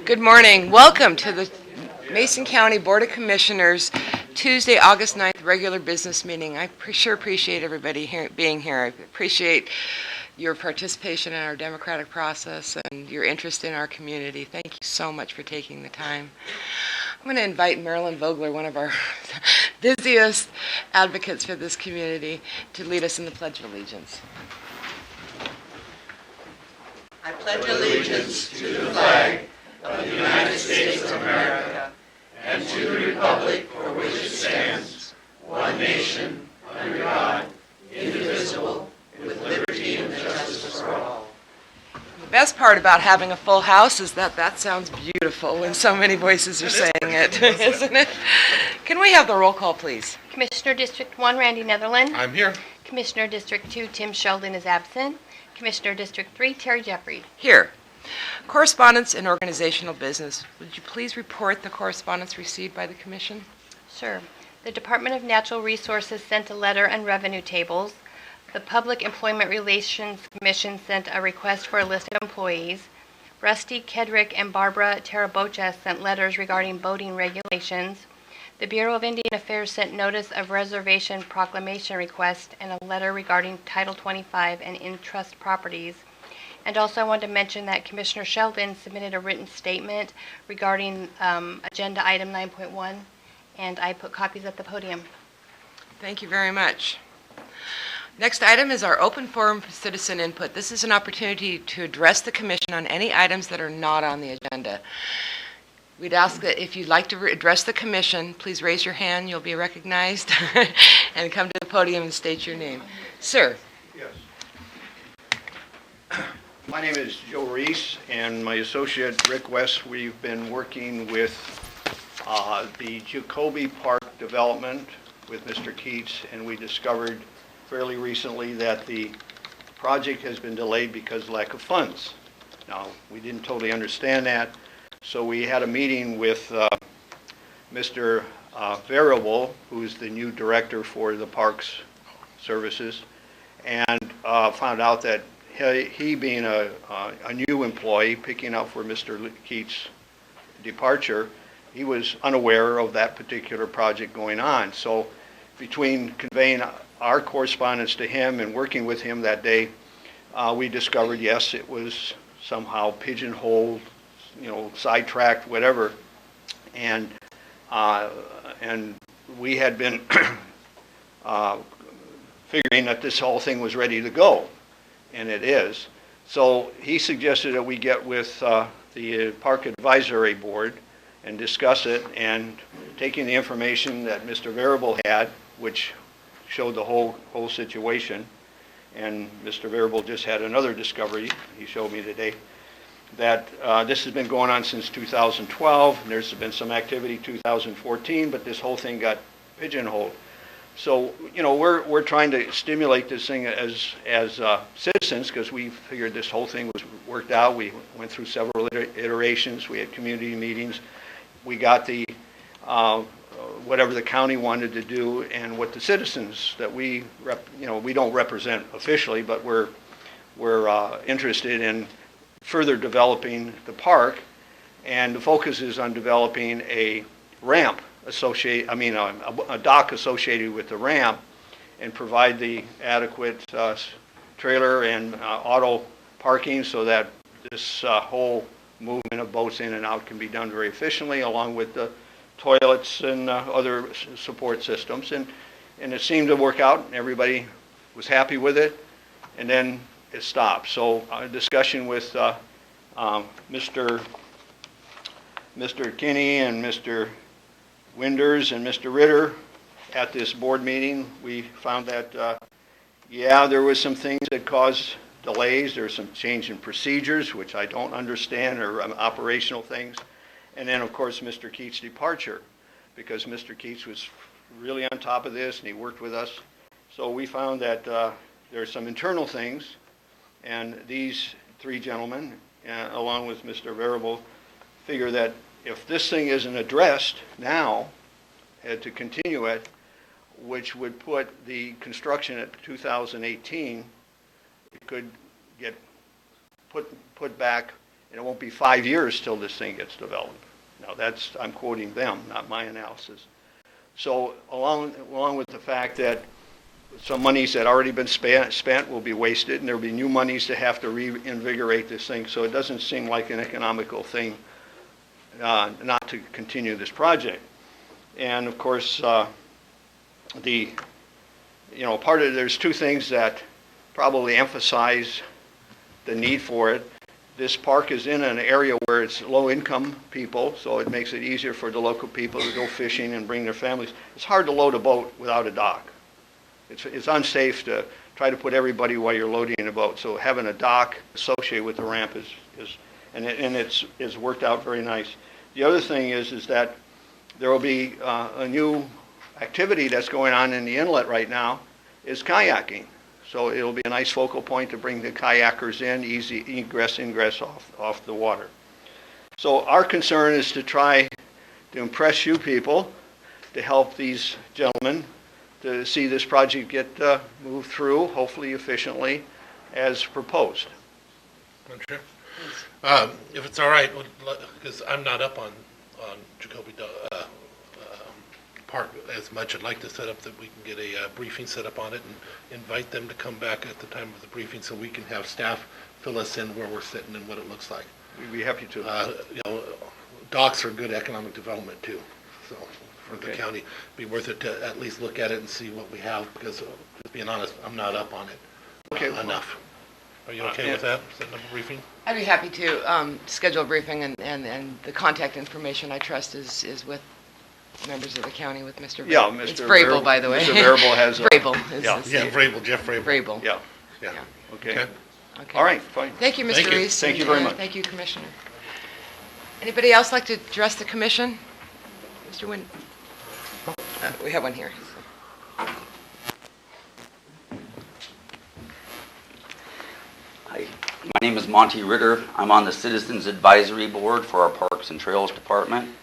Good morning. Welcome to the Mason County Board of Commissioners Tuesday, August 9th regular business meeting. I sure appreciate everybody being here. I appreciate your participation in our democratic process and your interest in our community. Thank you so much for taking the time. I'm going to invite Marilyn Vogler, one of our busiest advocates for this community, to lead us in the Pledge of Allegiance. I pledge allegiance to the flag of the United States of America and to the republic for which it stands, one nation, under God, indivisible, with liberty and justice for all. The best part about having a full house is that sounds beautiful when so many voices are saying it, isn't it? Can we have the roll call, please? Commissioner District 1, Randy Netherland. I'm here. Commissioner District 2, Tim Sheldon is absent. Commissioner District 3, Terry Jeffrey. Here. Correspondence and organizational business. Would you please report the correspondence received by the Commission? Sure. The Department of Natural Resources sent a letter and revenue tables. The Public Employment Relations Commission sent a request for a list of employees. Rusty Kedrick and Barbara Tarabocha sent letters regarding boating regulations. The Bureau of Indian Affairs sent notice of reservation proclamation request and a letter regarding Title 25 and in-trust properties. And also I wanted to mention that Commissioner Sheldon submitted a written statement regarding Agenda Item 9.1, and I put copies at the podium. Thank you very much. Next item is our open forum for citizen input. This is an opportunity to address the Commission on any items that are not on the agenda. We'd ask that if you'd like to address the Commission, please raise your hand, you'll be recognized, and come to the podium and state your name. Sir. Yes. My name is Joe Reese, and my associate Rick West. We've been working with the Jacoby Park development with Mr. Keats, and we discovered fairly recently that the project has been delayed because of lack of funds. Now, we didn't totally understand that, so we had a meeting with Mr. Variable, who's the new director for the Parks Services, and found out that he being a new employee, picking up for Mr. Keats' departure, he was unaware of that particular project going on. So between conveying our correspondence to him and working with him that day, we discovered, yes, it was somehow pigeonholed, sidetracked, whatever. And we had been figuring that this whole thing was ready to go. And it is. So he suggested that we get with the Park Advisory Board and discuss it, and taking the information that Mr. Variable had, which showed the whole situation, and Mr. Variable just had another discovery, he showed me today, that this has been going on since 2012, and there's been some activity 2014, but this whole thing got pigeonholed. So, we're trying to stimulate this thing as citizens, because we figured this whole thing was worked out. We went through several iterations. We had community meetings. We got the whatever the county wanted to do, and what the citizens that we don't represent officially, but we're interested in further developing the park, and the focus is on developing a ramp a dock associated with the ramp, and provide the adequate trailer and auto parking so that this whole movement of boats in and out can be done very efficiently, along with the toilets and other support systems. And it seemed to work out, and everybody was happy with it, and then it stopped. So a discussion with Mr. Kinney and Mr. Winders and Mr. Ritter at this board meeting, we found that, there was some things that caused delays. There's some change in procedures, which I don't understand, or operational things. And then, of course, Mr. Keats' departure, because Mr. Keats was really on top of this, and he worked with us. So we found that there's some internal things, and these three gentlemen, along with Mr. Variable, figure that if this thing isn't addressed now, to continue it, which would put the construction at 2018, it could get put back and it won't be 5 years till this thing gets developed. Now, I'm quoting them, not my analysis. So along with the fact that some monies that already been spent will be wasted, and there'll be new monies to have to reinvigorate this thing, so it doesn't seem like an economical thing not to continue this project. And of course, there's two things that probably emphasize the need for it. This park is in an area where it's low-income people, so it makes it easier for the local people to go fishing and bring their families. It's hard to load a boat without a dock. It's unsafe to try to put everybody while you're loading a boat. So having a dock associated with the ramp it's worked out very nice. The other thing is that there will be a new activity that's going on in the inlet right now is kayaking. So it'll be a nice focal point to bring the kayakers in, easy ingress off the water. So our concern is to try to impress you people, to help these gentlemen to see this project get moved through, hopefully efficiently, as proposed. Madam Chair? If it's all right, because I'm not up on Jacoby Park as much, I'd like to set up that we can get a briefing set up on it and invite them to come back at the time of the briefing so we can have staff fill us in where we're sitting and what it looks like. We'd be happy to. Docks are good economic development too, so for the Okay. county, be worth it to at least look at it and see what we have, because just being honest, I'm not up on it Okay. enough. Are you okay with that, setting up a briefing? I'd be happy to schedule a briefing, and the contact information, I trust, is with members of the county, with Mr. Yeah, Vrabel. Mr. It's Vrabel, by the way. Mr. Vrabel has a- Vrabel. Yeah. Yeah, Vrabel, Jeff Vrabel. Vrabel. Yeah, Yeah. okay. Okay. Okay. All right, fine. Thank you, Thank Mr. you. Reese. Thank you and, very much. Thank you, Commissioner. Anybody else like to address the commission? Mr. Wynn? We have one here. Hi, my name is Monty Ritter. I'm on the Citizens Advisory Board for our Parks and Trails Department.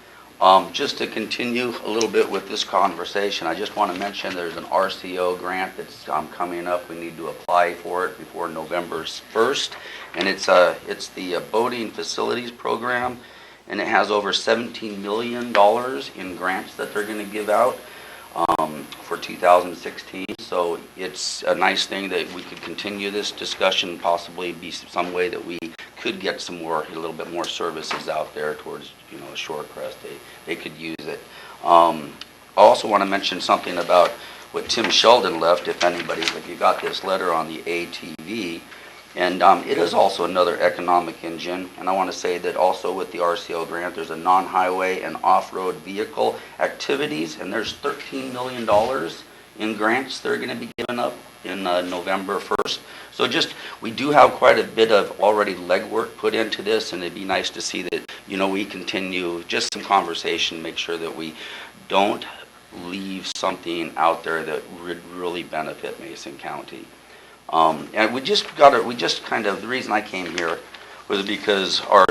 Just to continue a little bit with this conversation, I just want to mention there's an RCO grant that's coming up. We need to apply for it before November 1st, and it's the Boating Facilities Program, and it has over $17 million in grants that they're going to give out for 2016. So it's a nice thing that we could continue this discussion, possibly be some way that we could get a little bit more services out there towards, Shorecrest. They could use it. I also want to mention something about what Tim Sheldon left, if you got this letter on the ATV. And it is also another economic engine, and I want to say that also with the RCO grant, there's a non-highway and off-road vehicle activities, and there's $13 million in grants that are going to be given up in November 1st. So we do have quite a bit of already legwork put into this, and it'd be nice to see that, we continue just some conversation, make sure that we don't leave something out there that would really benefit Mason County. And the reason I came here was because our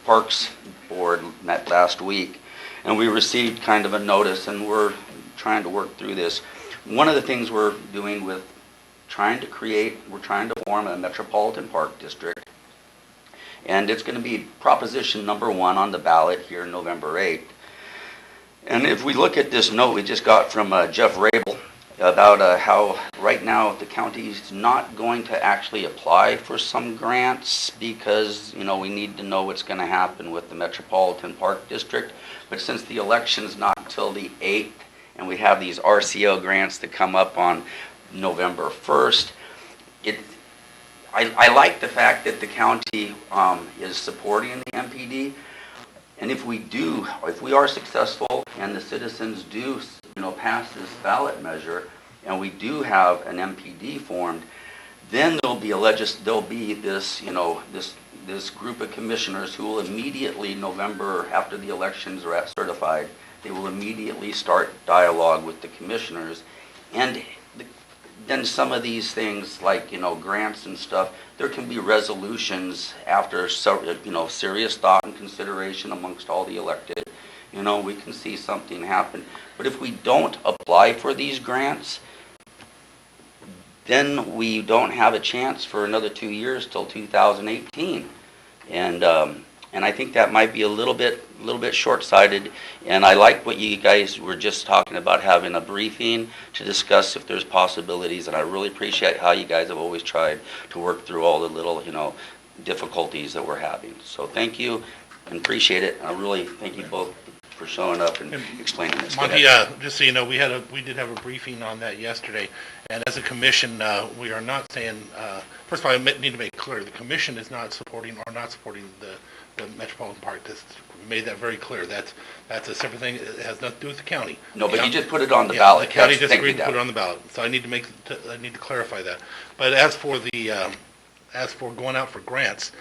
Parks Board met last week, and we received kind of a notice, and we're trying to work through this. One of the things we're doing with trying to form a Metropolitan Park District, and it's going to be proposition number 1 on the ballot here November 8th. And if we look at this note we just got from Jeff Vrabel, about how right now the county is not going to actually apply for some grants because, we need to know what's going to happen with the Metropolitan Park District. But since the election's not until the 8th, and we have these RCO grants that come up on November 1st, I like the fact that the county is supporting the MPD. And if we are successful and the citizens do, pass this ballot measure, and we do have an MPD formed, then there'll be this, this group of commissioners who will immediately, November, after the elections are certified, they will immediately start dialogue with the commissioners. And then some of these things like, grants and stuff, there can be resolutions after, serious thought and consideration amongst all the elected. We can see something happen. But if we don't apply for these grants, then we don't have a chance for another 2 years till 2018. And And I think that might be a little bit short-sighted. And I like what you guys were just talking about, having a briefing to discuss if there's possibilities. And I really appreciate how you guys have always tried to work through all the little, difficulties that we're having. So thank you and appreciate it. I really thank you both for showing up and explaining this. Monty, just so you know, we did have a briefing on that yesterday, and as a commission, we are not saying, first of all, I need to make clear, the commission is not supporting the Metropolitan Park District. We made that very clear. That's a separate thing. It has nothing to do with the county. No, but you just put it on the Yeah, ballot. the county That's- just thank you, agreed to put it Doug. on the ballot, so I need to clarify that. But as for going out for grants,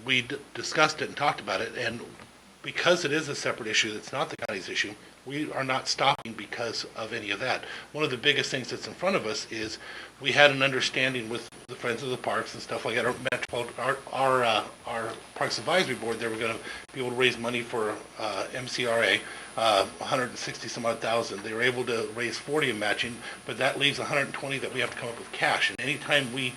we discussed it and talked about it, and because it is a separate issue, it's not the county's issue, we are not stopping because of any of that. One of the biggest things that's in front of us is we had an understanding with the Friends of the Parks and stuff like that, our Parks Advisory Board, they were going to be able to raise money for MCRA, 160 some odd thousand. They were able to raise 40 in matching, but that leaves 120 that we have to come up with cash. And anytime we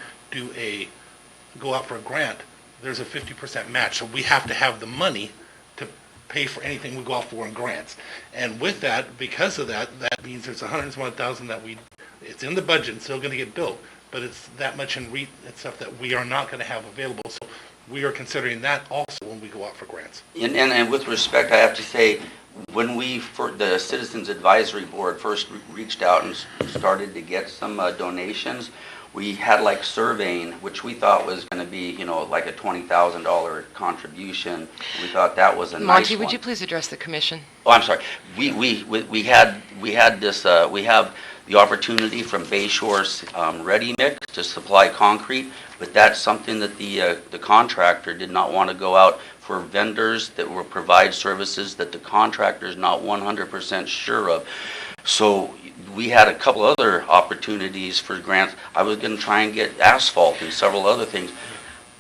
go out for a grant, there's a 50% match, so we have to have the money to pay for anything we go out for in grants. And with that, because of that, that means there's 101,000 it's in the budget, it's still going to get built, but it's that much in and stuff that we are not going to have available. So we are considering that also when we go out for grants. And with respect, I have to say, when the Citizens Advisory Board first reached out and started to get some donations, we had surveying, which we thought was going to be, like a $20,000 contribution. We thought that was a nice one. Monty, would you please address the commission? Oh, I'm sorry. We had this. We have the opportunity from Bayshore's Ready Mix to supply concrete, but that's something that the contractor did not want to go out for vendors that will provide services that the contractor is not 100% sure of. So we had a couple other opportunities for grants. I was going to try and get asphalt and several other things.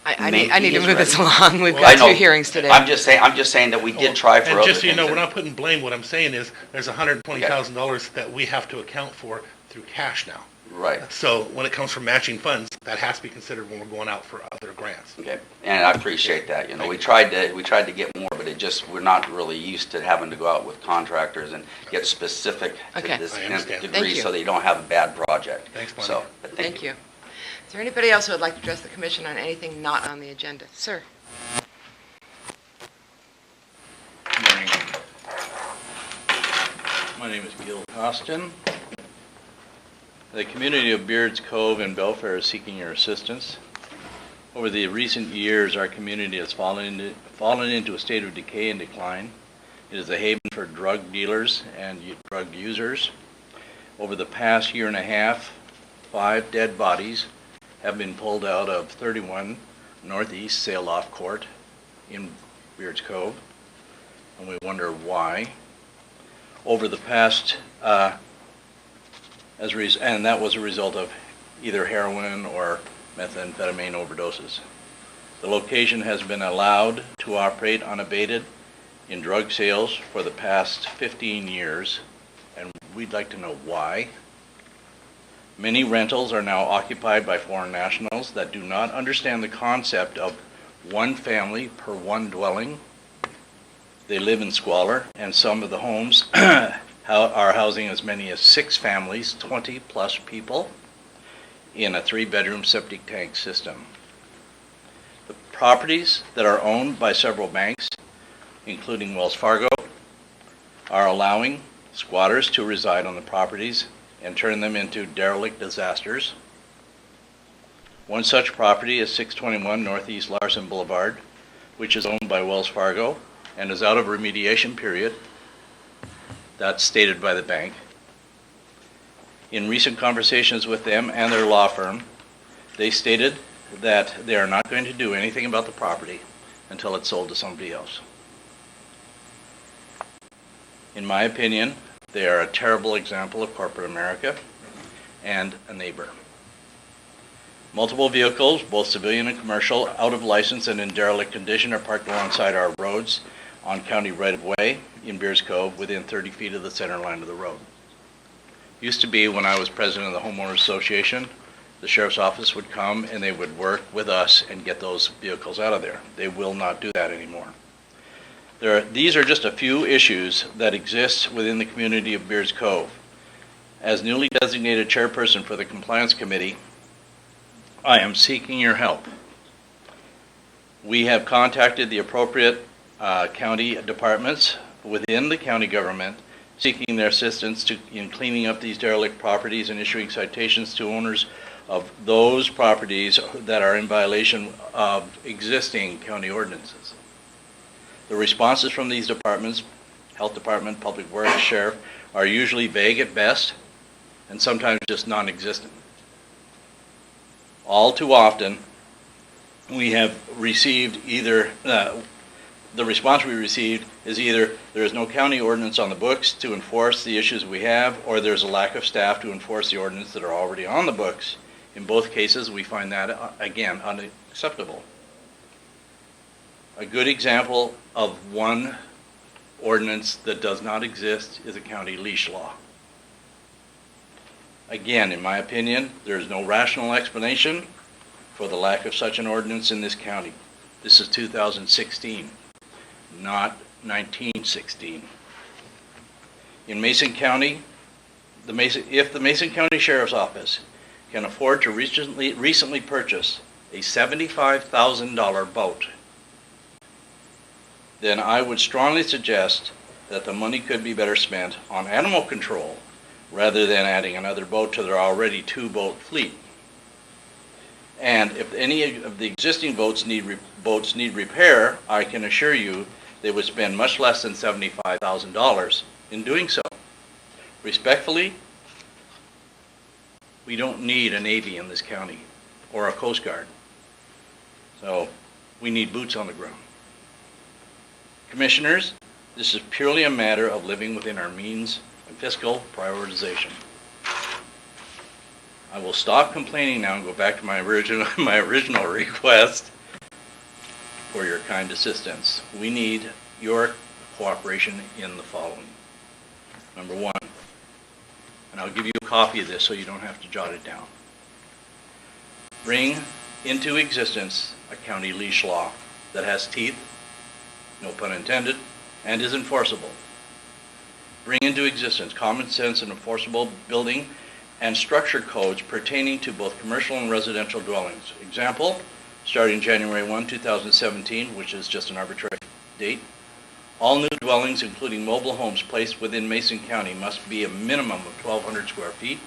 I Main need to fee is move this ready. along. We've Well, got I know. two hearings today. I'm just saying that we did try for And other just so you things. know, we're not putting blame. What I'm saying is there's $120,000 that we have to account for through cash now. Right. So when it comes from matching funds, that has to be considered when we're going out for other grants. Okay, and I appreciate that. We tried to get more, but we're not really used to having to go out with contractors and get specific to Okay. this I understand. degree Thank you. so that you don't have a bad project. Thanks, Monty. So, but Thank you. Is there anybody else who would like to address the commission on anything not on the agenda? Sir? Good morning. My name is Gil Costin. The community of Beards Cove and Belfair is seeking your assistance. Over the recent years, our community has fallen into a state of decay and decline. It is a haven for drug dealers and drug users. Over the past year and a half, 5 dead bodies have been pulled out of 31 Northeast Sail-Off Court in Beards Cove, and we wonder why. Over the past, and that was a result of either heroin or methamphetamine overdoses. The location has been allowed to operate unabated in drug sales for the past 15 years, and we'd like to know why. Many rentals are now occupied by foreign nationals that do not understand the concept of one family per one dwelling. They live in squalor, and some of the homes are housing as many as 6 families, 20 plus people, in a 3-bedroom septic tank system. The properties that are owned by several banks, including Wells Fargo, are allowing squatters to reside on the properties and turn them into derelict disasters. One such property is 621 Northeast Larson Boulevard, which is owned by Wells Fargo and is out of remediation period. That's stated by the bank. In recent conversations with them and their law firm, they stated that they are not going to do anything about the property until it's sold to somebody else. In my opinion, they are a terrible example of corporate America and a neighbor. Multiple vehicles, both civilian and commercial, out of license and in derelict condition are parked alongside our roads on county right-of-way in Beards Cove within 30 feet of the center line of the road. Used to be, when I was president of the Homeowners Association, the sheriff's office would come and they would work with us and get those vehicles out of there. They will not do that anymore. These are just a few issues that exist within the community of Beards Cove. As newly designated chairperson for the Compliance Committee, I am seeking your help. We have contacted the appropriate county departments within the county government, seeking their assistance in cleaning up these derelict properties and issuing citations to owners of those properties that are in violation of existing county ordinances. The responses from these departments, Health Department, Public Works, Sheriff, are usually vague at best and sometimes just non-existent. All too often, we have received either, the response we received is either there is no county ordinance on the books to enforce the issues we have, or there's a lack of staff to enforce the ordinance that are already on the books. In both cases, we find that, again, unacceptable. A good example of one ordinance that does not exist is a county leash law. Again, in my opinion, there is no rational explanation for the lack of such an ordinance in this county. This is 2016, not 1916. In Mason County, if the Mason County Sheriff's Office can afford to recently purchase a $75,000 boat, then I would strongly suggest that the money could be better spent on animal control rather than adding another boat to their already two-boat fleet. And if any of the existing boats need repair, I can assure you they would spend much less than $75,000 in doing so. Respectfully, we don't need a Navy in this county or a Coast Guard. So we need boots on the ground. Commissioners, this is purely a matter of living within our means and fiscal prioritization. I will stop complaining now and go back to my original request for your kind assistance. We need your cooperation in the following. Number one, and I'll give you a copy of this so you don't have to jot it down. Bring into existence a county leash law that has teeth, no pun intended, and is enforceable. Bring into existence common sense and enforceable building and structure codes pertaining to both commercial and residential dwellings. Example, starting January 1, 2017, which is just an arbitrary date, all new dwellings, including mobile homes placed within Mason County, must be a minimum of 1,200 square feet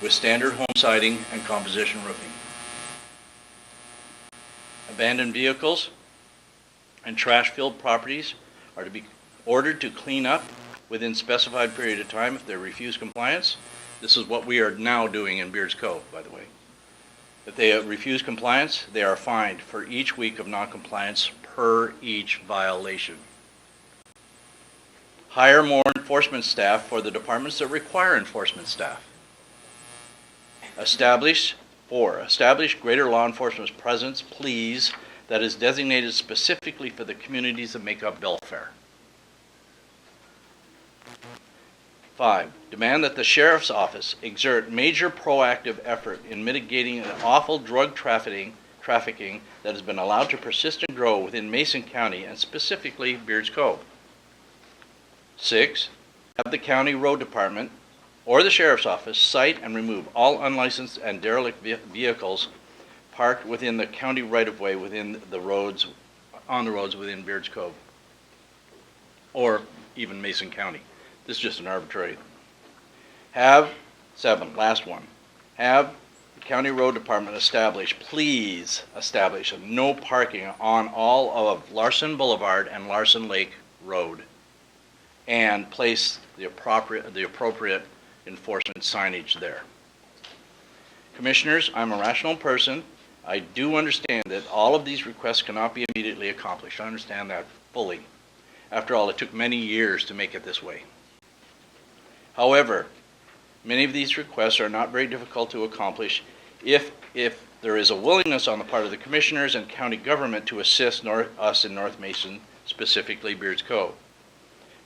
with standard home siding and composition roofing. Abandoned vehicles and trash-filled properties are to be ordered to clean up within specified period of time if they refuse compliance. This is what we are now doing in Beards Cove, by the way. If they refuse compliance, they are fined for each week of noncompliance per each violation. Hire more enforcement staff for the departments that require enforcement staff. Establish greater law enforcement presence, please, that is designated specifically for the communities that make up Belfair. 5, demand that the Sheriff's Office exert major proactive effort in mitigating an awful drug trafficking that has been allowed to persist and grow within Mason County and specifically Beards Cove. 6, have the County Road Department or the Sheriff's Office cite and remove all unlicensed and derelict vehicles parked within the county right-of-way within the roads, on the roads within Beards Cove or even Mason County. This is just an arbitrary. 7, last one. Have the County Road Department please establish a no parking on all of Larson Boulevard and Larson Lake Road and place the appropriate enforcement signage there. Commissioners, I'm a rational person. I do understand that all of these requests cannot be immediately accomplished. I understand that fully. After all, it took many years to make it this way. However, many of these requests are not very difficult to accomplish if there is a willingness on the part of the commissioners and county government to assist us in North Mason, specifically Beards Cove.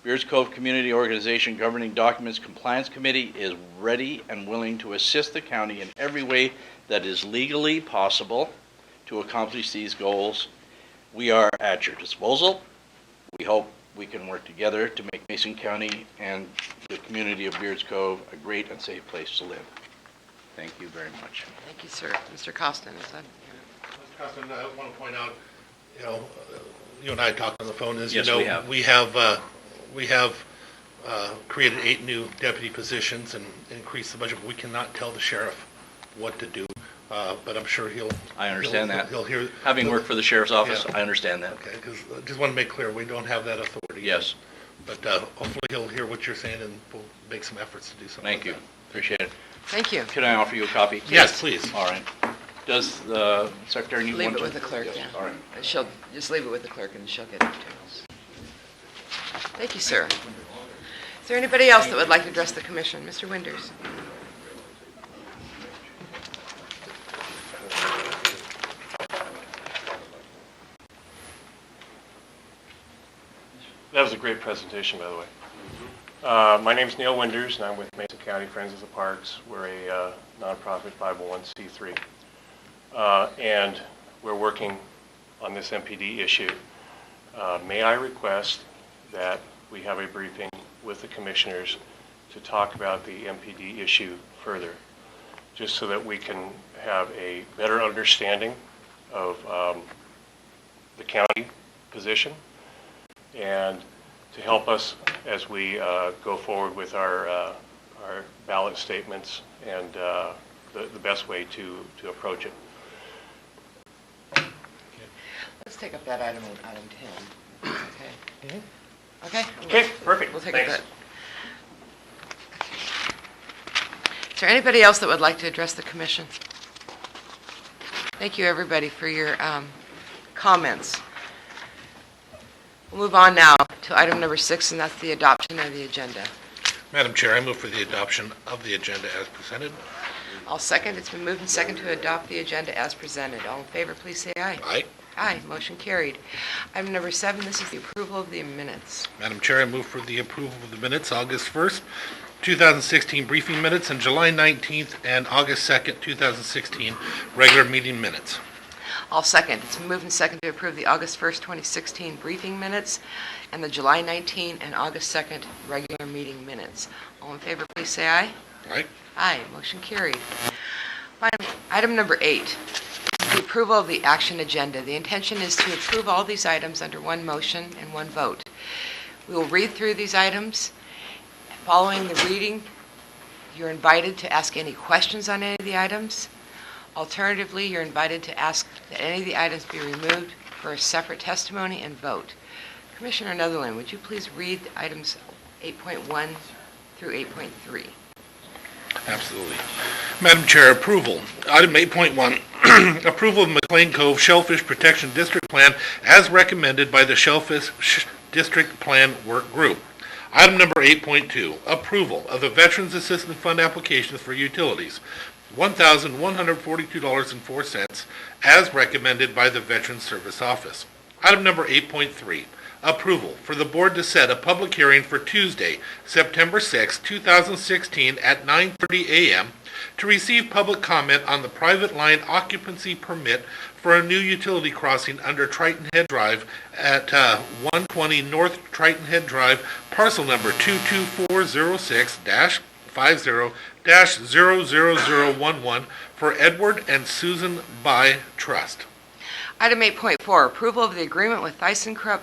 Beards Cove Community Organization Governing Documents Compliance Committee is ready and willing to assist the county in every way that is legally possible to accomplish these goals. We are at your disposal. We hope we can work together to make Mason County and the community of Beards Cove a great and safe place to live. Thank you very much. Thank you, sir. Mr. Costin, is that? Mr. Costin, I want to point out, you and I talked on the phone, as you Yes, know. we have. We have created 8 new deputy positions and increased the budget. We cannot tell the sheriff what to do, but I'm sure he'll. I understand that. He'll hear. Having worked for the sheriff's office, Yeah. I understand that. Okay, because I just want to make clear, we don't have that authority. Yes. But hopefully he'll hear what you're saying, and we'll make some efforts to do something. Thank you. Appreciate it. Thank you. Can I offer you a copy? Yes, please. All right. Does the secretary need one? Leave it too? with the clerk, Yes, yeah. all right. She'll, just leave it with the clerk and she'll get it to us. Thank you, sir. Is there anybody else that would like to address the commission? Mr. Winders? That was a great presentation, by the way. My name's Neil Winders, and I'm with Mason County Friends of the Parks. We're a nonprofit 501c3. And we're working on this MPD issue. May I request that we have a briefing with the commissioners to talk about the MPD issue further, just so that we can have a better understanding of the county position, and to help us as we go forward with our ballot statements and the best way to approach it. Let's take up that item on item 10. Okay. Okay? Okay, perfect. We'll take Thanks. up that. Is there anybody else that would like to address the commission? Thank you, everybody, for your comments. We'll move on now to item number 6, and that's the adoption of the agenda. Madam Chair, I move for the adoption of the agenda as presented. I'll second. It's been moved and second to adopt the agenda as presented. All in favor, please say aye. Aye. Aye, motion carried. Item number 7, this is the approval of the minutes. Madam Chair, I move for the approval of the minutes, August 1st, 2016 briefing minutes, and July 19th and August 2nd, 2016 regular meeting minutes. I'll second. It's been moved and second to approve the August 1st, 2016 briefing minutes and the July 19 and August 2nd regular meeting minutes. All in favor, please say aye. Aye. Aye, motion carried. Finally, item number 8, the approval of the action agenda. The intention is to approve all these items under one motion and one vote. We will read through these items. Following the reading, you're invited to ask any questions on any of the items. Alternatively, you're invited to ask that any of the items be removed for a separate testimony and vote. Commissioner Netherland, would you please read items 8.1 through 8.3? Absolutely. Madam Chair, approval. Item 8.1, approval of McLean Cove Shellfish Protection District Plan as recommended by the Shellfish District Plan Work Group. Item number 8.2, approval of the Veterans Assistance Fund applications for utilities, $1,142.04, as recommended by the Veterans Service Office. Item number 8.3, approval for the board to set a public hearing for Tuesday, September 6, 2016 at 9:30 a.m. to receive public comment on the private line occupancy permit for a new utility crossing under Triton Head Drive at 120 North Triton Head Drive, parcel number 22406-50-00011 for Edward and Susan By Trust. Item 8.4, approval of the agreement with ThyssenKrupp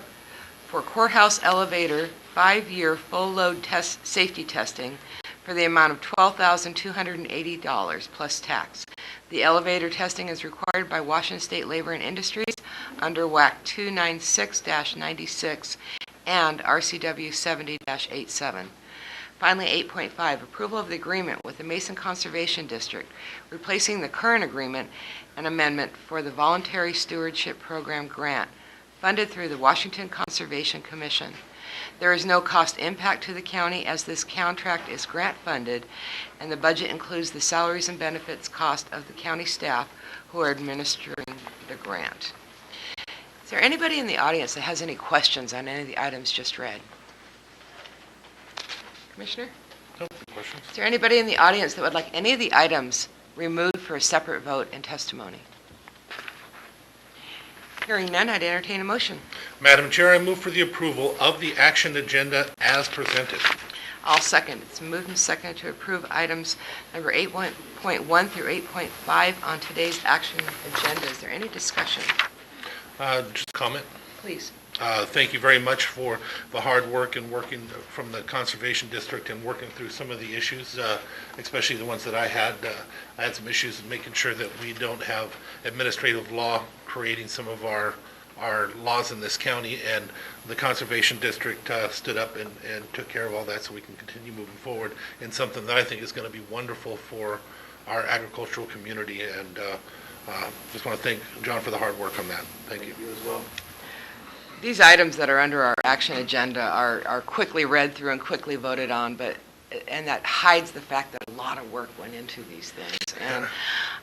for courthouse elevator 5-year full load test safety testing for the amount of $12,280 plus tax. The elevator testing is required by Washington State Labor and Industries under WAC 296-96 and RCW 70-87. Finally, 8.5, approval of the agreement with the Mason Conservation District, replacing the current agreement and amendment for the Voluntary Stewardship Program grant, funded through the Washington Conservation Commission. There is no cost impact to the county as this contract is grant funded, and the budget includes the salaries and benefits cost of the county staff who are administering the grant. Is there anybody in the audience that has any questions on any of the items just read? Commissioner? No questions? Is there anybody in the audience that would like any of the items removed for a separate vote and testimony? Hearing none, I'd entertain a motion. Madam Chair, I move for the approval of the action agenda as presented. I'll second. It's moved and seconded to approve items number 8.1 through 8.5 on today's action agenda. Is there any discussion? Just comment. Please. Thank you very much for the hard work and working from the Conservation District and working through some of the issues, especially the ones that I had. I had some issues in making sure that we don't have administrative law creating some of our laws in this county, and the Conservation District stood up and took care of all that so we can continue moving forward in something that I think is going to be wonderful for our agricultural community. And just want to thank John for the hard work on that. Thank you. You as well. These items that are under our action agenda are quickly read through and quickly voted on, and that hides the fact that a lot of work went into these things.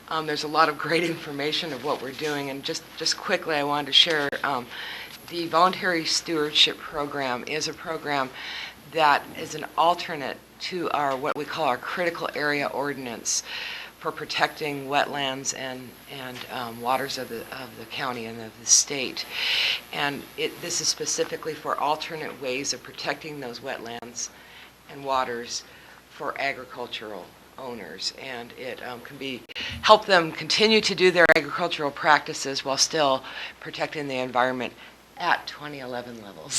And there's a lot of great information of what we're doing. And just quickly, I wanted to share the Voluntary Stewardship Program is a program that is an alternate to our what we call our Critical Area Ordinance for protecting wetlands and waters of the county and of the state. And this is specifically for alternate ways of protecting those wetlands and waters for agricultural owners. And it can help them continue to do their agricultural practices while still protecting the environment at 2011 levels,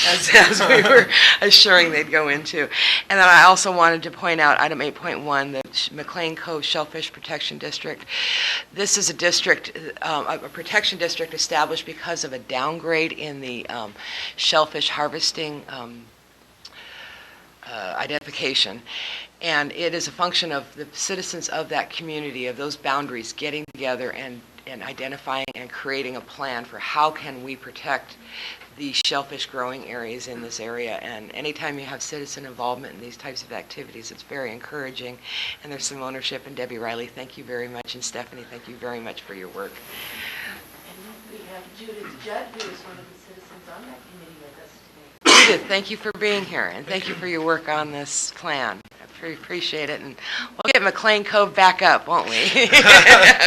as we were assuring they'd go into. And then I also wanted to point out item 8.1, the McLean Cove Shellfish Protection District. This is a district, a protection district established because of a downgrade in the shellfish harvesting identification. And it is a function of the citizens of that community, of those boundaries, getting together and identifying and creating a plan for how can we protect the shellfish growing areas in this area. And anytime you have citizen involvement in these types of activities, it's very encouraging. And there's some ownership. And Debbie Riley, thank you very much. And Stephanie, thank you very much for your work. And we have Judith Judd, who is one of the citizens on that committee with us today. Judith, thank you for being here, and thank you for your work on this plan. I appreciate it, and we'll get McLean Cove back up, won't we?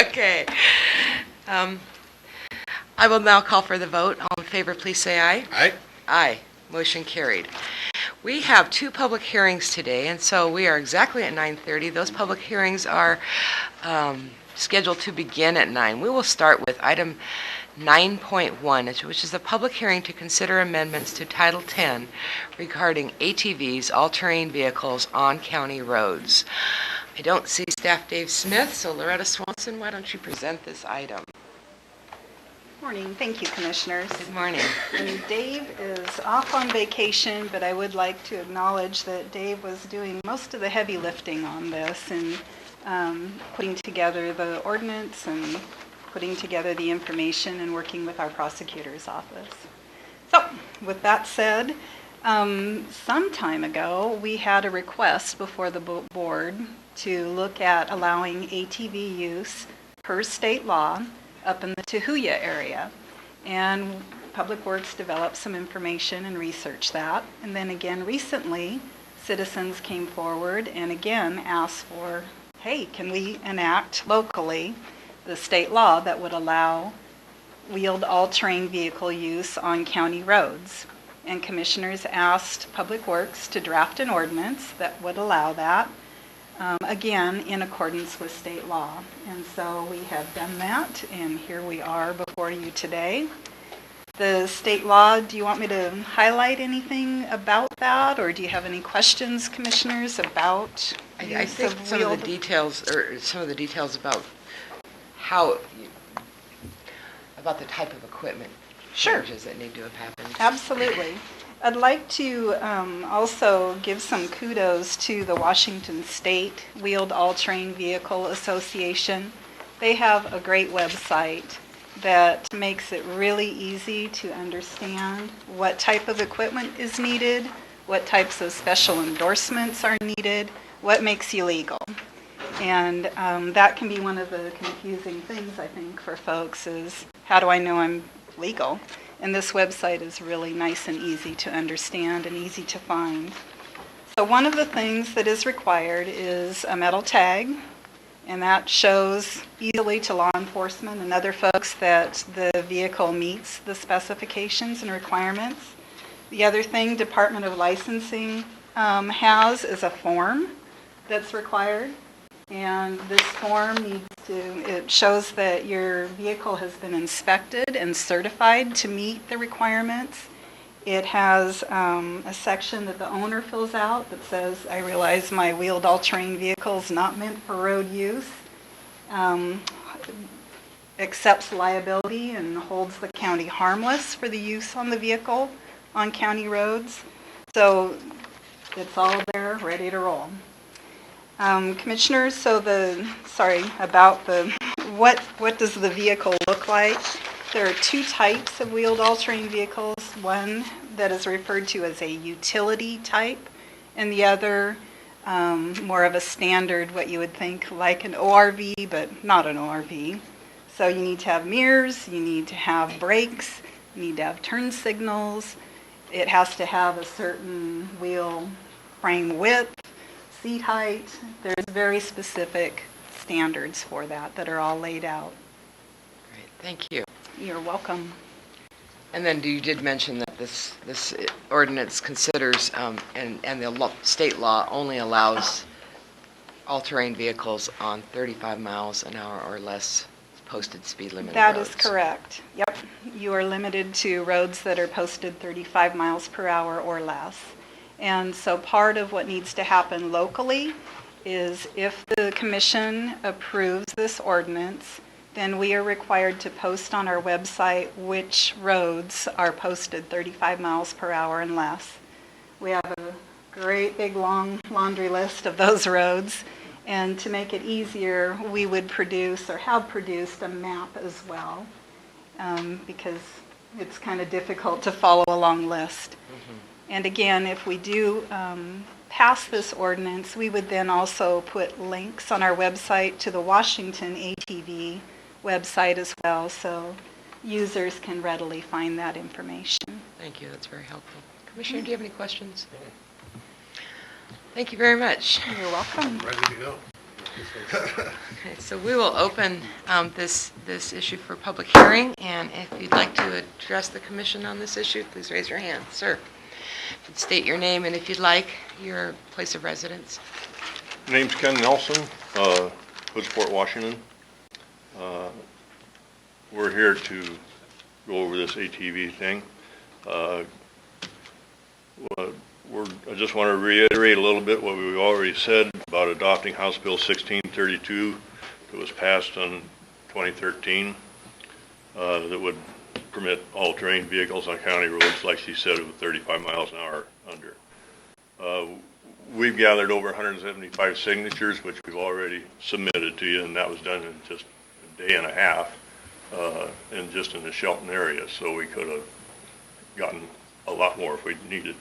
Okay. I will now call for the vote. All in favor, please say aye. Aye. Aye. Motion carried. We have 2 public hearings today, and so we are exactly at 9:30. Those public hearings are scheduled to begin at 9. We will start with item 9.1, which is a public hearing to consider amendments to Title 10 regarding ATVs, all-terrain vehicles on county roads. I don't see Staff Dave Smith, so Loretta Swanson, why don't you present this item? Morning. Thank you, Commissioners. Good morning. And Dave is off on vacation, but I would like to acknowledge that Dave was doing most of the heavy lifting on this and putting together the ordinance and putting together the information and working with our prosecutor's office. So, with that said, some time ago, we had a request before the board to look at allowing ATV use per state law up in the Tahuya area. And Public Works developed some information and researched that. And then again, recently, citizens came forward and again asked for, hey, can we enact locally the state law that would allow wheeled all-terrain vehicle use on county roads? And commissioners asked Public Works to draft an ordinance that would allow that, again, in accordance with state law. And so we have done that, and here we are before you today. The state law, do you want me to highlight anything about that, or do you have any questions, commissioners, about I think some of the details about about the type of equipment changes that need to have happened. Absolutely. I'd like to also give some kudos to the Washington State Wheeled All-Terrain Vehicle Association. They have a great website that makes it really easy to understand what type of equipment is needed, what types of special endorsements are needed, what makes you legal. And that can be one of the confusing things, I think, for folks is, how do I know I'm legal? And this website is really nice and easy to understand and easy to find. So one of the things that is required is a metal tag, and that shows easily to law enforcement and other folks that the vehicle meets the specifications and requirements. The other thing Department of Licensing has is a form that's required. And this form it shows that your vehicle has been inspected and certified to meet the requirements. It has a section that the owner fills out that says, I realize my wheeled all-terrain vehicle is not meant for road use, accepts liability and holds the county harmless for the use on the vehicle on county roads. So it's all there, ready to roll. Commissioners, so what does the vehicle look like? There are two types of wheeled all-terrain vehicles. One that is referred to as a utility type, and the other more of a standard, what you would think like an ORV, but not an ORV. So you need to have mirrors, you need to have brakes, you need to have turn signals. It has to have a certain wheel frame width, seat height. There's very specific standards for that are all laid out. Great, thank you. You're welcome. And then you did mention that this ordinance considers, and the state law only allows all-terrain vehicles on 35 miles an hour or less posted speed limit That roads. is correct. Yep. You are limited to roads that are posted 35 miles per hour or less. And so part of what needs to happen locally is if the commission approves this ordinance, then we are required to post on our website which roads are posted 35 miles per hour and less. We have a great big long laundry list of those roads, and to make it easier, we would produce or have produced a map as well, because it's kind of difficult to follow a long list. And again, if we do pass this ordinance, we would then also put links on our website to the Washington ATV website as well, so users can readily find that information. Thank you, that's very helpful. Commissioner, do you have any questions? Thank you very much. You're welcome. Ready to go. Okay, so we will open this issue for public hearing, and if you'd like to address the commission on this issue, please raise your hand. Sir, state your name and if you'd like, your place of residence. Name's Ken Nelson, Hoodsport, Washington. We're here to go over this ATV thing. I just want to reiterate a little bit what we've already said about adopting House Bill 1632 that was passed in 2013 that would permit all-terrain vehicles on county roads, like she said, with 35 miles an hour under. We've gathered over 175 signatures, which we've already submitted to you, and that was done in just a day and a half, and just in the Shelton area, so we could have gotten a lot more if we needed.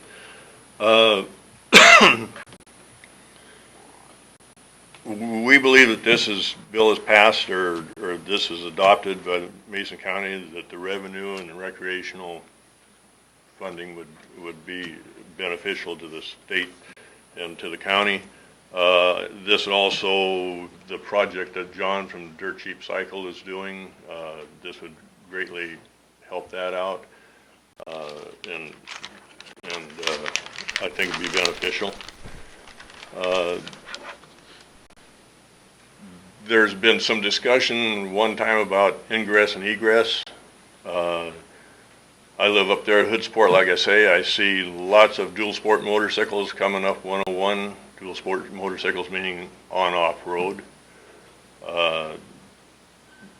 We believe that this bill is passed or this is adopted by Mason County, that the revenue and the recreational funding would be beneficial to the state and to the county. This and also the project that John from Dirt Cheap Cycle is doing, this would greatly help that out, and I think it'd be beneficial. There's been some discussion one time about ingress and egress. I live up there at Hoodsport, like I say. I see lots of dual sport motorcycles coming up 101. Dual sport motorcycles meaning on-off road.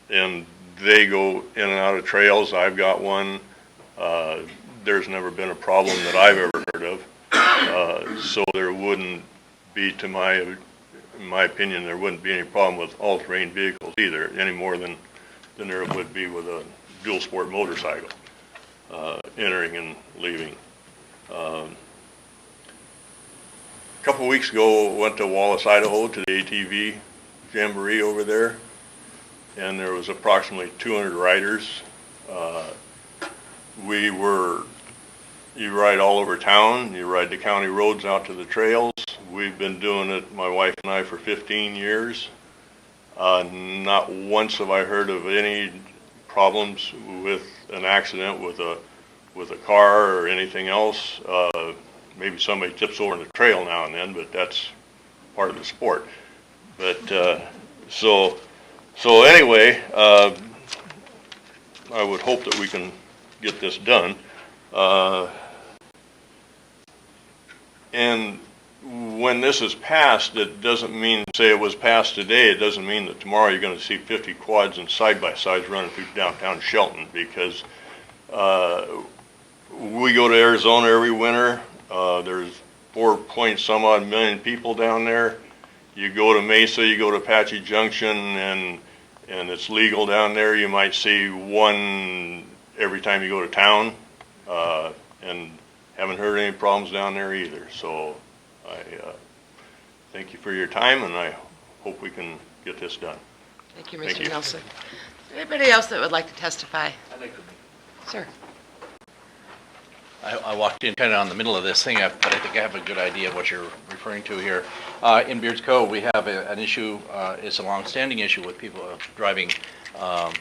And they go in and out of trails. I've got one. There's never been a problem that I've ever heard of. So there wouldn't be, in my opinion, there wouldn't be any problem with all-terrain vehicles either, any more than there would be with a dual sport motorcycle entering and leaving. A couple weeks ago, went to Wallace, Idaho, to the ATV Jamboree over there, and there was approximately 200 riders. We were you ride all over town, you ride the county roads out to the trails. We've been doing it, my wife and I, for 15 years. Not once have I heard of any problems with an accident with a car or anything else. Maybe somebody tips over in the trail now and then, but that's part of the sport. But so anyway, I would hope that we can get this done. And when this is passed, it doesn't mean, say it was passed today, it doesn't mean that tomorrow you're going to see 50 quads and side-by-sides running through downtown Shelton, because we go to Arizona every winter. There's 4-point-some odd million people down there. You go to Mesa, you go to Apache Junction, and it's legal down there. You might see one every time you go to town, and haven't heard any problems down there either. So I thank you for your time, and I hope we can get this done. Thank you, Thank Mr. you. Nelson. Anybody else that would like to testify? I'd like to Sir. I walked in kind of on the middle of this thing, but I think I have a good idea of what you're referring to here. In Beards Cove, we have an issue, it's a long-standing issue with people driving dirt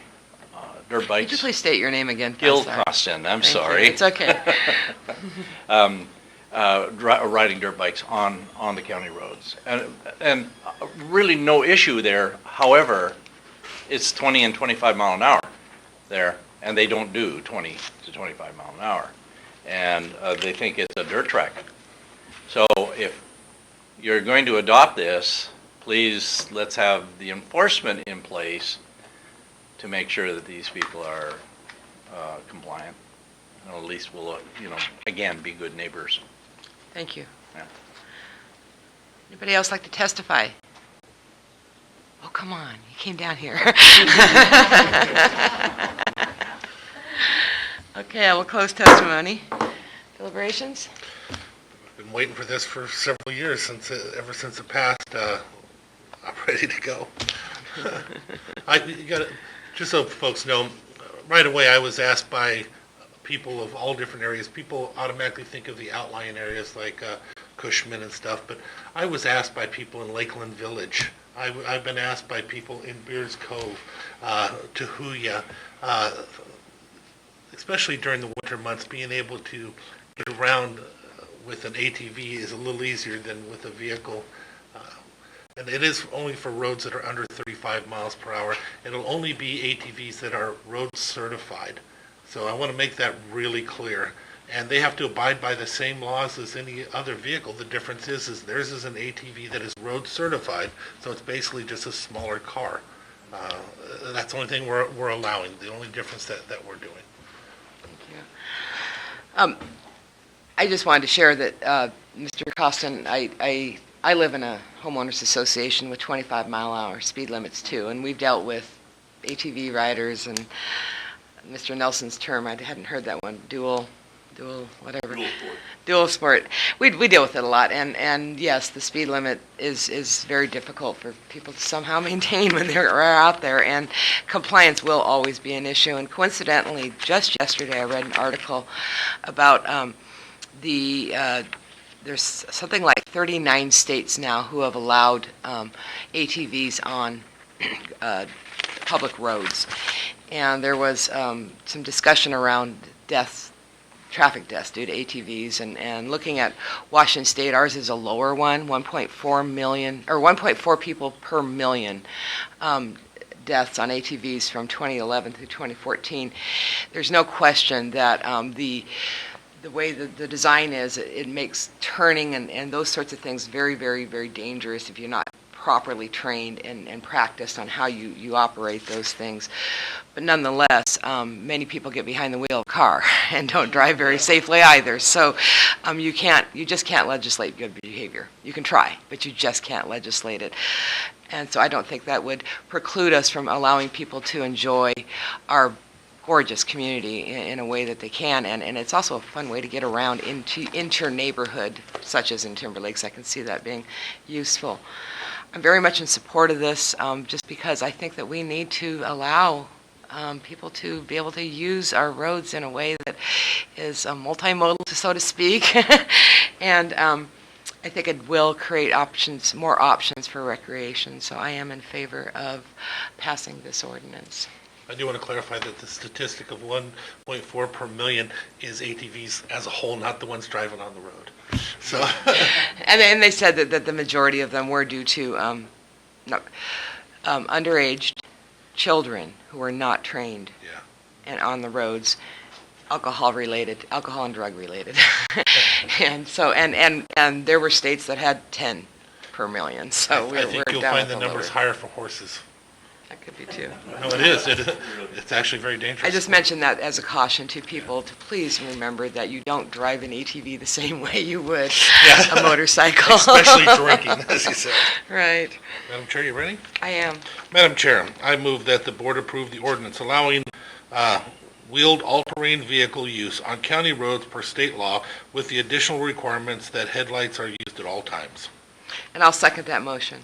Could you bikes. please state your name again? Gil Sorry. Croston, I'm Thank you. sorry. It's okay. Riding dirt bikes on the county roads. And really no issue there. However, it's 20 and 25 mile an hour there, and they don't do 20 to 25 mile an hour. And they think it's a dirt track. So if you're going to adopt this, please let's have the enforcement in place to make sure that these people are compliant. And at least we'll, again, be good neighbors. Thank you. Yeah. Anybody else like to testify? Oh, come on, you came down here. Okay, I will close testimony. Deliberations? Been waiting for this for several years, ever since it passed. I'm ready to go. Just so folks know, right away I was asked by people of all different areas. People automatically think of the outlying areas like Cushman and stuff, but I was asked by people in Lakeland Village. I've been asked by people in Beards Cove, Tahuya, especially during the winter months. Being able to get around with an ATV is a little easier than with a vehicle. And it is only for roads that are under 35 miles per hour. It'll only be ATVs that are road certified. So I want to make that really clear. And they have to abide by the same laws as any other vehicle. The difference is theirs is an ATV that is road certified, so it's basically just a smaller car. That's the only thing we're allowing, the only difference that we're doing. Thank you. I just wanted to share that, Mr. Costin, I live in a homeowners association with 25 mile an hour speed limits too, and we've dealt with ATV riders and Mr. Nelson's term, I hadn't heard that one, dual sport. We deal with it a lot, and yes, the speed limit is very difficult for people to somehow maintain when they're out there, and compliance will always be an issue. And coincidentally, just yesterday I read an article about there's something like 39 states now who have allowed ATVs on public roads, and there was some discussion around traffic deaths due to ATVs, and looking at Washington State, ours is a lower one, 1.4 million, or 1.4 people per million deaths on ATVs from 2011 through 2014. There's no question that the way the design is, it makes turning and those sorts of things very, very, very dangerous if you're not properly trained and practiced on how you operate those things. But nonetheless, many people get behind the wheel of a car and don't drive very safely either. So you just can't legislate good behavior. You can try, but you just can't legislate it. And so I don't think that would preclude us from allowing people to enjoy our gorgeous community in a way that they can, and it's also a fun way to get around into your neighborhood, such as in Timber Lakes. I can see that being useful. I'm very much in support of this, just because I think that we need to allow people to be able to use our roads in a way that is multimodal, so to speak. And I think it will create more options for recreation. So I am in favor of passing this ordinance. I do want to clarify that the statistic of 1.4 per million is ATVs as a whole, not the ones driving on the road. So, and they said that the majority of them were due to underage children who are not trained yeah. and on the roads, alcohol and drug related. And so and there were states that had 10 per million. So I think we're you'll down find at the numbers lower. higher for horses. That could be too. No, it is. It's actually very dangerous. I just mentioned that as a caution to people to please remember that you don't drive an ATV the same way you would Yeah. a motorcycle. Especially drinking, as you said. Right. Madam Chair, you ready? I am. Madam Chair, I move that the board approve the ordinance allowing wheeled all-terrain vehicle use on county roads per state law with the additional requirements that headlights are used at all times. And I'll second that motion.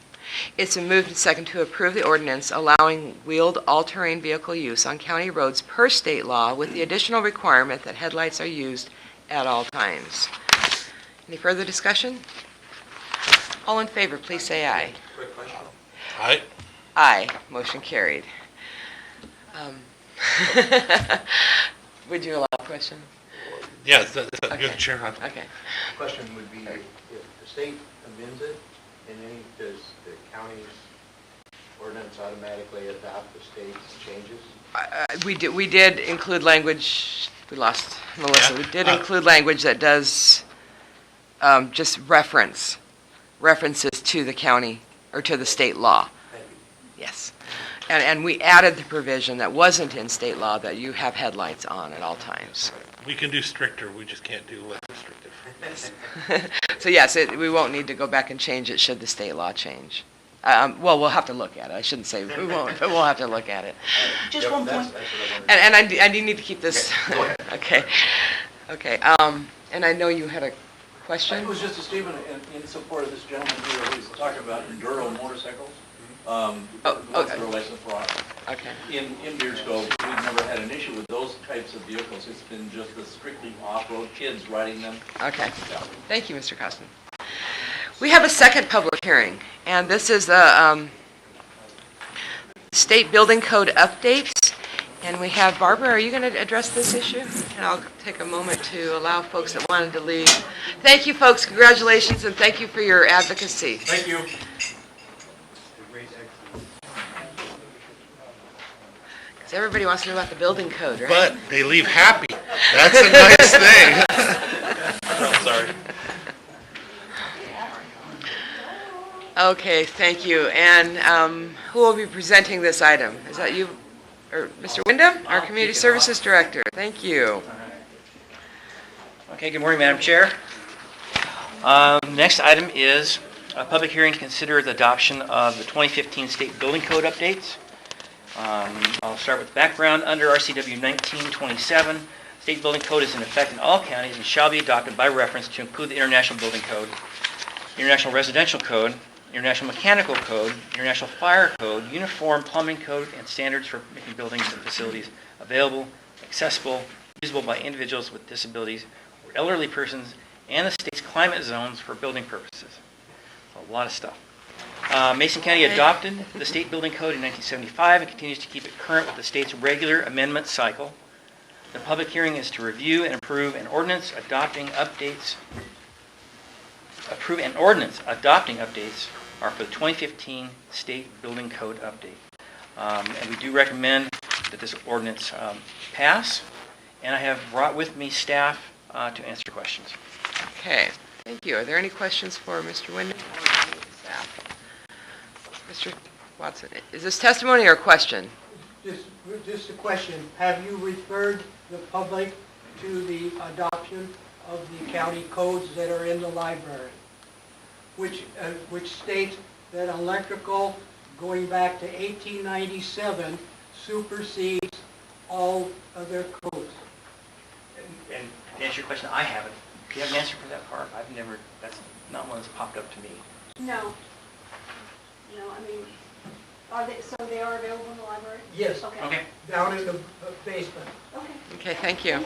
It's been moved and seconded to approve the ordinance allowing wheeled all-terrain vehicle use on county roads per state law with the additional requirement that headlights are used at all times. Any further discussion? All in favor, please say aye. Aye. Aye. Motion carried. Would you allow a question? Yeah, you're Okay. the chair, huh? Okay. Question would be, if the state amends it, does the county's ordinance automatically adopt the state's changes? We did include language, we lost Melissa, Yeah. we did include language that does just references to the county or to the state law. Thank you. Yes. And we added the provision that wasn't in state law that you have headlights on at all times. We can do stricter, we just can't do less restrictive. So yes, we won't need to go back and change it should the state law change. Well, we'll have to look at it. I shouldn't say we won't, but we'll have to look at it. Just one point. That's what I wanted. And I do need to keep this. Okay. Okay. And I know you had a question? It was just a statement in support of this gentleman here who's talking about enduro motorcycles. The ones that are licensed for auto. Okay. In Beards Cove, we've never had an issue with those types of vehicles. It's been just the strictly off-road kids riding them. Okay. Thank you, Mr. Costin. We have a second public hearing, and this is the state building code updates. And we have, Barbara, are you going to address this issue? And I'll take a moment to allow folks that wanted to leave. Thank you, folks. Congratulations, and thank you for your advocacy. Thank you. Because everybody wants to know about the building code, right? But they leave happy. That's a nice thing. I'm sorry. Okay, thank you. And who will be presenting this item? Is that you, or Mr. Wyndham, our Community Services Director? Thank you. Okay, good morning, Madam Chair. Next item is a public hearing to consider the adoption of the 2015 State Building Code updates. I'll start with background. Under RCW 1927, State Building Code is in effect in all counties and shall be adopted by reference to include the International Building Code, International Residential Code, International Mechanical Code, International Fire Code, Uniform Plumbing Code, and standards for making buildings and facilities available, accessible, usable by individuals with disabilities or elderly persons, and the state's climate zones for building purposes. A lot of stuff. Mason County adopted the State Building Code in 1975 and continues to keep it current with the state's regular amendment cycle. The public hearing is to review and approve an ordinance adopting updates. Are for the 2015 State Building Code update. And we do recommend that this ordinance pass. And I have brought with me staff to answer questions. Okay, thank you. Are there any questions for Mr. Wyndham? Mr. Watson, is this testimony or question? Just a question. Have you referred the public to the adoption of the county codes that are in the library, which states that electrical going back to 1897 supersedes all other codes? And to answer your question, I haven't. Do you have an answer for that part? That's not one that's popped up to me. No. No, I mean, So they are available in the library? Yes, Okay. down in the basement. Okay. Okay, thank you.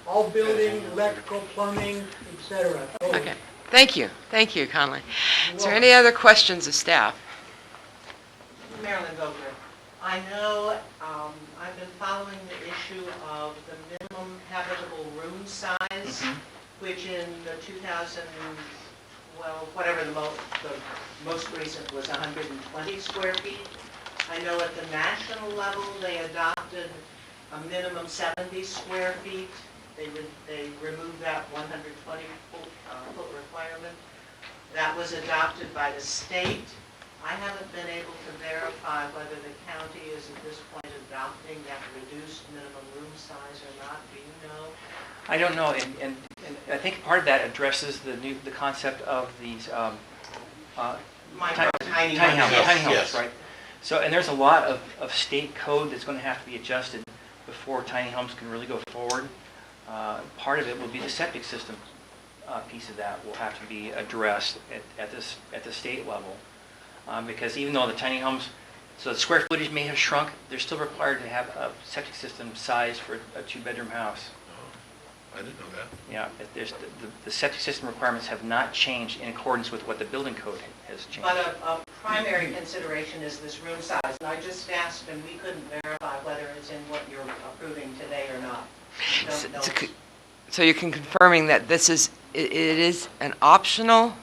All building, electrical, plumbing, et cetera. Okay, thank you. Thank you, Conley. Is there any other questions of staff? Marilyn Vogler. I know I've been following the issue of the minimum habitable room size, which in the 2000, well, whatever the most recent was 120 square feet. I know at the national level, they adopted a minimum 70 square feet. They removed that 120 foot requirement. That was adopted by the state. I haven't been able to verify whether the county is at this point adopting that reduced minimum room size or not. Do you know? I don't know, and I think part of that addresses the concept of these tiny houses, Yes. right? So, and there's a lot of state code that's going to have to be adjusted before tiny homes can really go forward. Part of it will be the septic system piece of that will have to be addressed at the state level. Because even though the tiny homes, so the square footage may have shrunk, they're still required to have a septic system size for a two-bedroom house. I didn't know that. Yeah, the septic system requirements have not changed in accordance with what the building code has changed. But a primary consideration is this room size. And I just asked, and we couldn't verify whether it's in what you're approving today or not. We don't know. So you can confirming that it is an optional?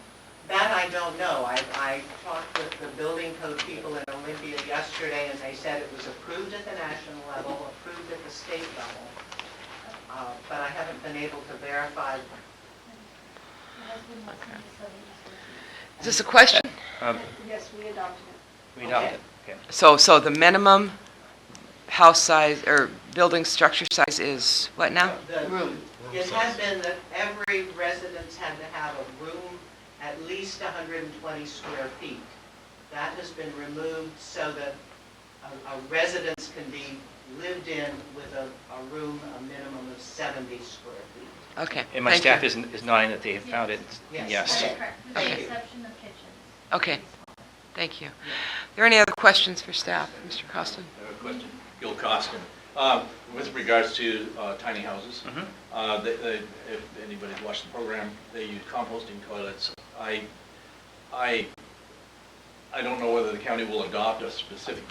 That I don't know. I talked with the building code people in Olympia yesterday, and they said it was approved at the national level, approved at the state level. But I haven't been able to verify. Is this a question? Yes, we adopted it. We adopted it. Okay. So the minimum house size or building structure size is what now? It had been that every residence had to have a room at least 120 square feet. That has been removed so that a residence can be lived in with a room, a minimum of 70 square feet. Okay. And my thank staff you. is nodding that they have found it. Yes. Correct. With the Okay. exception of kitchens. Okay, thank you. Are there any other questions for staff? Mr. Costin? I have a question. Gil Costin. With regards to tiny houses, if anybody's watched the program, they use composting toilets. I don't know whether the county will adopt a specific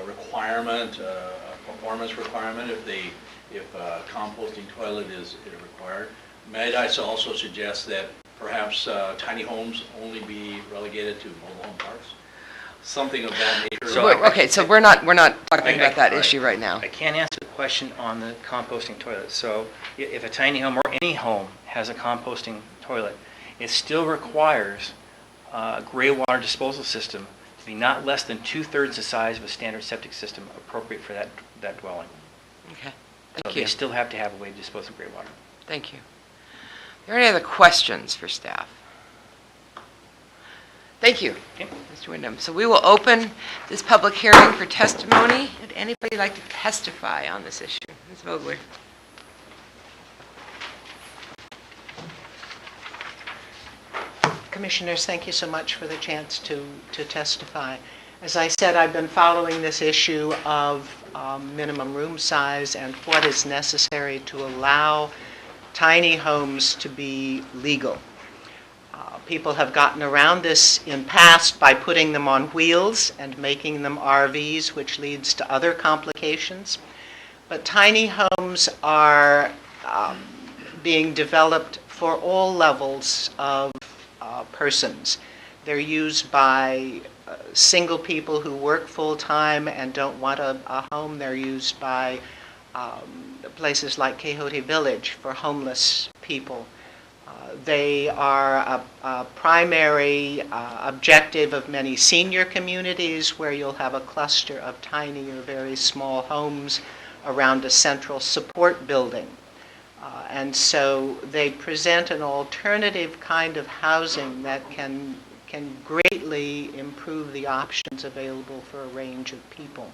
requirement, a performance requirement, if a composting toilet is required. Might I also suggest that perhaps tiny homes only be relegated to mobile home parks? Something of that nature. So we're not talking about that all right. issue right now. I can't answer the question on the composting toilet. So if a tiny home or any home has a composting toilet, it still requires a gray water disposal system to be not less than 2/3 the size of a standard septic system appropriate for that dwelling. Okay, So thank they you. still have to have a way to dispose of gray water. Thank you. Are there any other questions for staff? Thank you, Okay. Mr. Wyndham. So we will open this public hearing for testimony. Would anybody like to testify on this issue? Ms. Vogler? Commissioners, thank you so much for the chance to testify. As I said, I've been following this issue of minimum room size and what is necessary to allow tiny homes to be legal. People have gotten around this in past by putting them on wheels and making them RVs, which leads to other complications. But tiny homes are being developed for all levels of persons. They're used by single people who work full-time and don't want a home. They're used by places like Quixote Village for homeless people. They are a primary objective of many senior communities where you'll have a cluster of tiny or very small homes around a central support building. And so they present an alternative kind of housing that can greatly improve the options available for a range of people.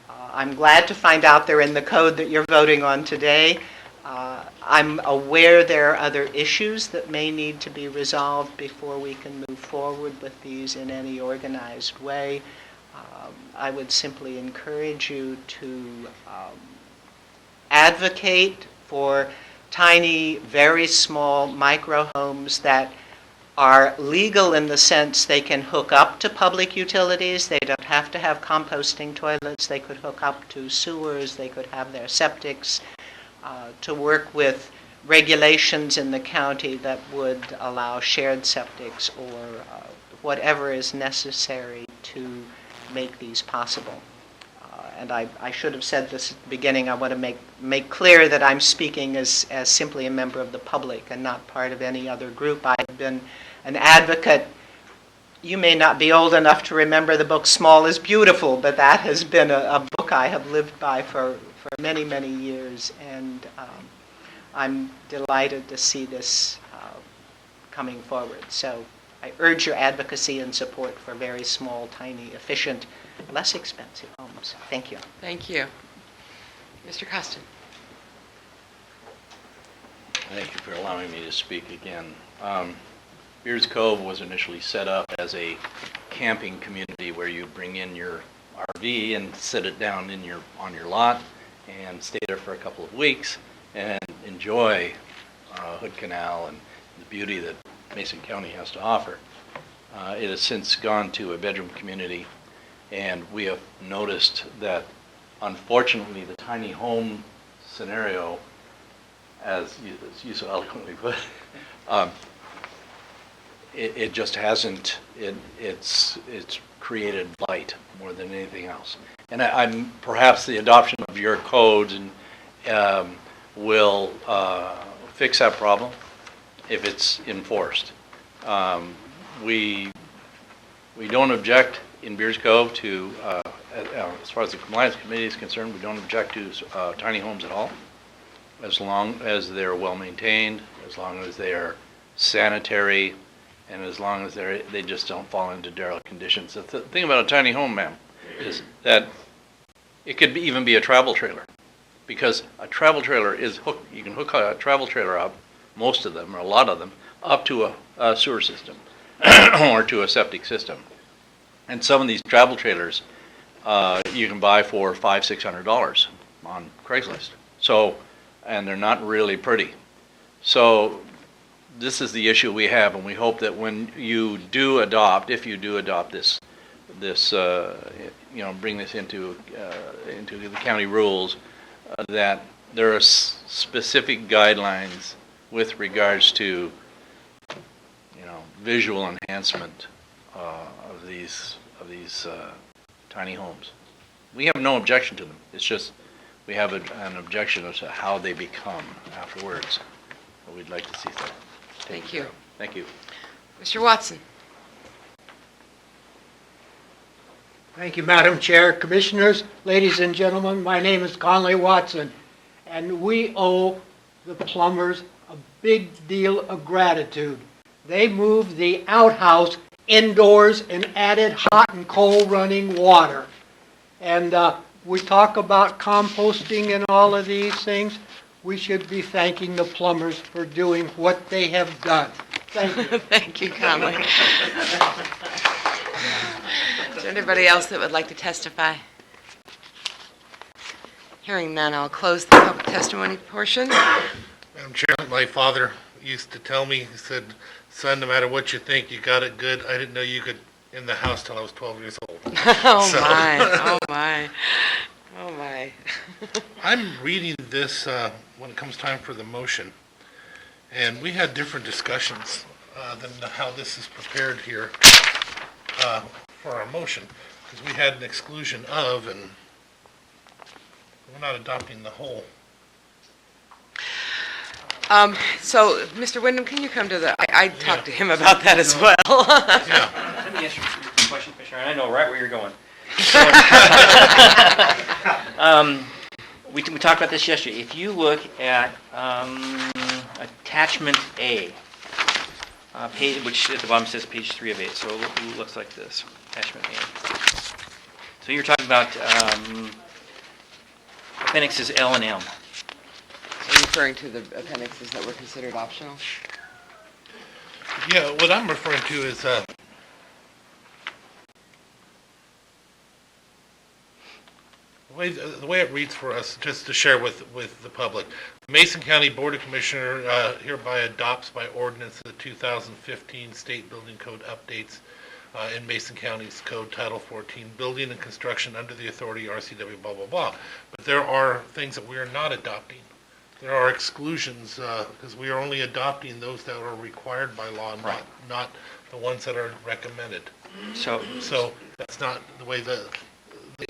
I'm glad to find out they're in the code that you're voting on today. I'm aware there are other issues that may need to be resolved before we can move forward with these in any organized way. I would simply encourage you to advocate for tiny, very small micro homes that are legal in the sense they can hook up to public utilities. They don't have to have composting toilets. They could hook up to sewers. They could have their septics, to work with regulations in the county that would allow shared septics or whatever is necessary to make these possible. And I should have said this at the beginning. I want to make clear that I'm speaking as simply a member of the public and not part of any other group. I've been an advocate. You may not be old enough to remember the book Small is Beautiful, but that has been a book I have lived by for many, many years. And I'm delighted to see this coming forward. So I urge your advocacy and support for very small, tiny, efficient, less expensive homes. Thank you. Thank you. Mr. Costin. Thank you for allowing me to speak again. Beers Cove was initially set up as a camping community where you bring in your RV and sit it down on your lot and stay there for a couple of weeks and enjoy Hood Canal and the beauty that Mason County has to offer. It has since gone to a bedroom community, and we have noticed that, unfortunately, the tiny home scenario, as you so eloquently put, it just hasn't. It's created blight more than anything else. And I'm perhaps the adoption of your codes and will fix that problem if it's enforced. We don't object in Beers Cove to, as far as the compliance committee is concerned, we don't object to tiny homes at all, as long as they're well maintained, as long as they are sanitary, and as long as they just don't fall into derelict conditions. The thing about a tiny home, ma'am, is that it could even be a travel trailer, because a travel trailer is hooked. You can hook a travel trailer up, most of them or a lot of them, up to a sewer system or to a septic system. And some of these travel trailers you can buy for $500-600 on Craigslist. So, and they're not really pretty. So this is the issue we have, and we hope that when you do adopt, if you do adopt this, bring this into the county rules, that there are specific guidelines with regards to, visual enhancement of these tiny homes. We have no objection to them. It's just we have an objection as to how they become afterwards. But we'd like to see that. Thank you. Thank you. Mr. Watson. Thank you, Madam Chair, Commissioners, ladies and gentlemen. My name is Conley Watson, and we owe the plumbers a big deal of gratitude. They moved the outhouse indoors and added hot and cold running water. And we talk about composting and all of these things. We should be thanking the plumbers for doing what they have done. Thank you. Thank you, Conley. Is there anybody else that would like to testify? Hearing none, I'll close the public testimony portion. Madam Chair, my father used to tell me, he said, son, no matter what you think, you got it good. I didn't know you could in the house till I was 12 years old. Oh, so. My. I'm reading this when it comes time for the motion, and we had different discussions than how this is prepared here for our motion, because we had an exclusion of, and we're not adopting the whole. So, Mr. Wyndham, can you come to the, I talked to him about that as well. Yeah. Let me ask you a question, Commissioner, and I know right where you're going. We talked about this yesterday. If you look at attachment A, page, which at the bottom says page 3 of 8, so it looks like this, attachment A. So you're talking about appendixes L and M. Are you referring to the appendixes that were considered optional? Yeah, what I'm referring to is the way it reads for us, just to share with the public, the Mason County Board of Commissioners hereby adopts by ordinance the 2015 State Building Code updates in Mason County's Code Title 14, Building and Construction under the authority RCW blah, blah, blah. But there are things that we are not adopting. There are exclusions, because we are only adopting those that are required by law, not the ones that are recommended. So That's not the way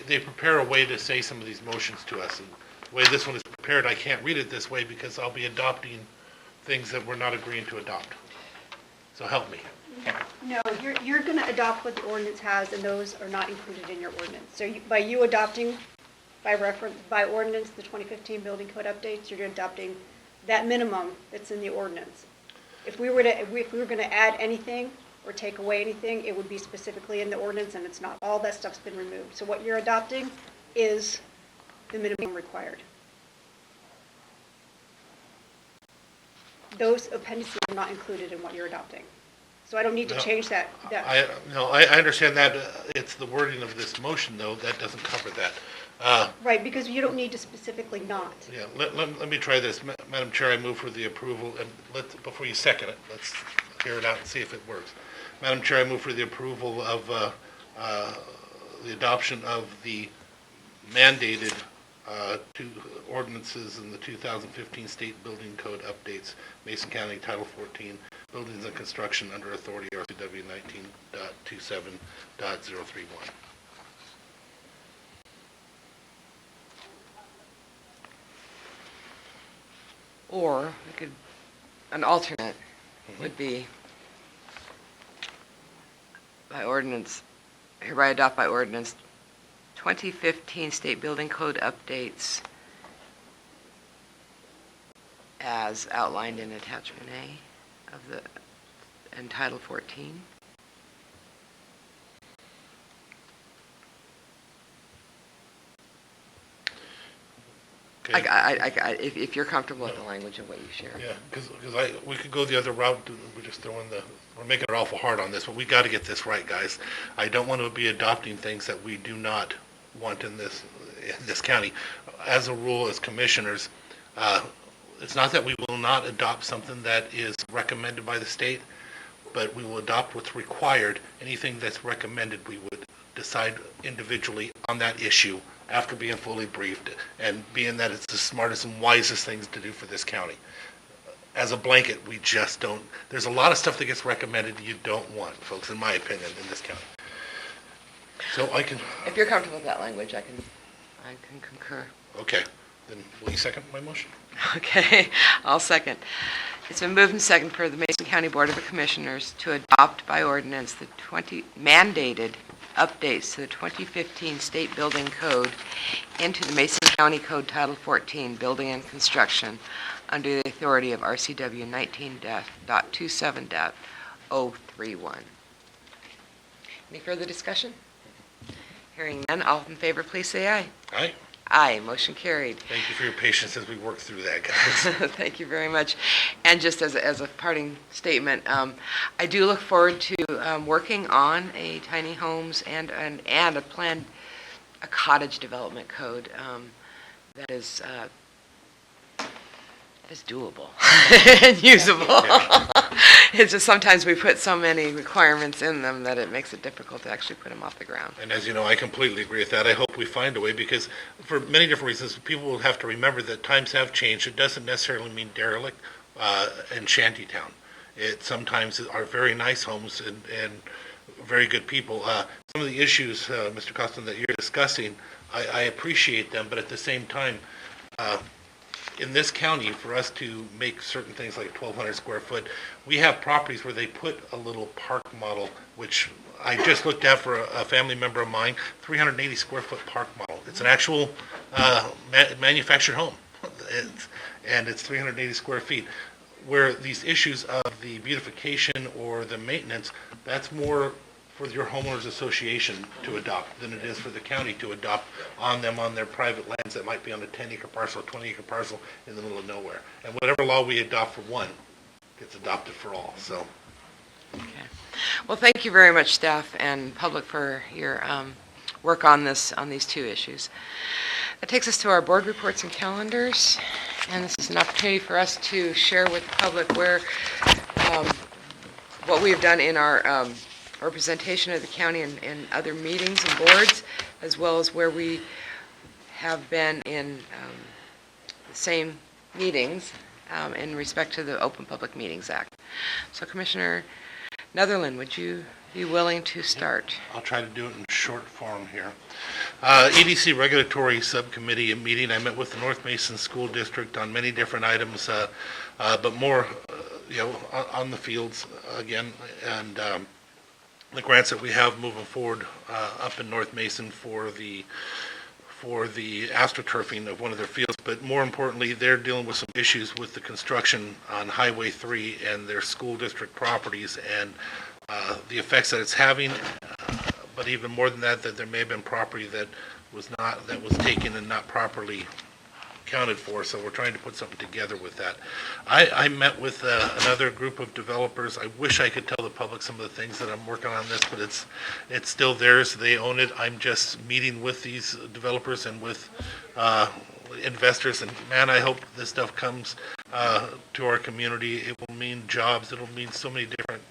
they prepare a way to say some of these motions to us. And the way this one is prepared, I can't read it this way because I'll be adopting things that we're not agreeing to adopt. So help me. No, you're going to adopt what the ordinance has, and those are not included in your ordinance. So by you adopting, by reference, by ordinance, the 2015 building code updates, you're adopting that minimum that's in the ordinance. If we were going to add anything or take away anything, it would be specifically in the ordinance, and it's not. All that stuff's been removed. So what you're adopting is the minimum required. Those appendices are not included in what you're adopting. So I don't need to change that. I understand that. It's the wording of this motion, though, that doesn't cover that. Right, because you don't need to specifically not. Yeah, let me try this. Madam Chair, I move for the approval, and before you second it, let's hear it out and see if it works. Madam Chair, I move for the approval of the adoption of the mandated two ordinances in the 2015 State Building Code updates, Mason County Title 14, Buildings and Construction under Authority RCW 19.27.031. Or an alternate would be by ordinance, hereby adopt by ordinance 2015 State Building Code updates as outlined in attachment A of and Title 14. Okay. If you're comfortable with the language of what you shared. Yeah, because we could go the other route. We're making it awful hard on this, but we got to get this right, guys. I don't want to be adopting things that we do not want in this county. As a rule, as commissioners, it's not that we will not adopt something that is recommended by the state, but we will adopt what's required. Anything that's recommended, we would decide individually on that issue after being fully briefed and being that it's the smartest and wisest things to do for this county. As a blanket, we just don't. There's a lot of stuff that gets recommended you don't want, folks, in my opinion, in this county. So I can. If you're comfortable with that language, I can concur. Okay, then will you second my motion? Okay, I'll second. It's been moved and seconded for the Mason County Board of Commissioners to adopt by ordinance the mandated updates to the 2015 State Building Code into the Mason County Code Title 14, Building and Construction, under the authority of RCW 19.27.031. Any further discussion? Hearing none, all in favor, please say aye. Aye. Aye, motion carried. Thank you for your patience as we work through that, guys. Thank you very much. And just as a parting statement, I do look forward to working on a tiny homes and a planned cottage development code that is doable and usable. It's just sometimes we put so many requirements in them that it makes it difficult to actually put them off the ground. And as you know, I completely agree with that. I hope we find a way, because for many different reasons, people will have to remember that times have changed. It doesn't necessarily mean derelict and shantytown. It sometimes are very nice homes and very good people. Some of the issues, Mr. Costin, that you're discussing, I appreciate them, but at the same time, in this county, for us to make certain things like 1,200 square foot, we have properties where they put a little park model, which I just looked at for a family member of mine, 380 square foot park model. It's an actual manufactured home, and it's 380 square feet. Where these issues of the beautification or the maintenance, that's more for your homeowners association to adopt than it is for the county to adopt on their private lands that might be on a 10-acre parcel, 20-acre parcel in the middle of nowhere. And whatever law we adopt for one gets adopted for all. So, okay. Well, thank you very much, staff and public, for your work on these two issues. That takes us to our board reports and calendars, and this is an opportunity for us to share with the public what we have done in our representation of the county in other meetings and boards, as well as where we have been in the same meetings in respect to the Open Public Meetings Act. So Commissioner Netherland, would you be willing to start? I'll try to do it in short form here. EDC Regulatory Subcommittee meeting. I met with the North Mason School District on many different items, but more, on the fields again, and the grants that we have moving forward up in North Mason for the astroturfing of one of their fields, but more importantly, they're dealing with some issues with the construction on Highway 3 and their school district properties and the effects that it's having, but even more than that, that there may have been property that was taken and not properly accounted for, so we're trying to put something together with that. I met with another group of developers. I wish I could tell the public some of the things that I'm working on this, but it's still theirs. They own it. I'm just meeting with these developers and with investors, and man, I hope this stuff comes to our community. It will mean jobs. It'll mean so many different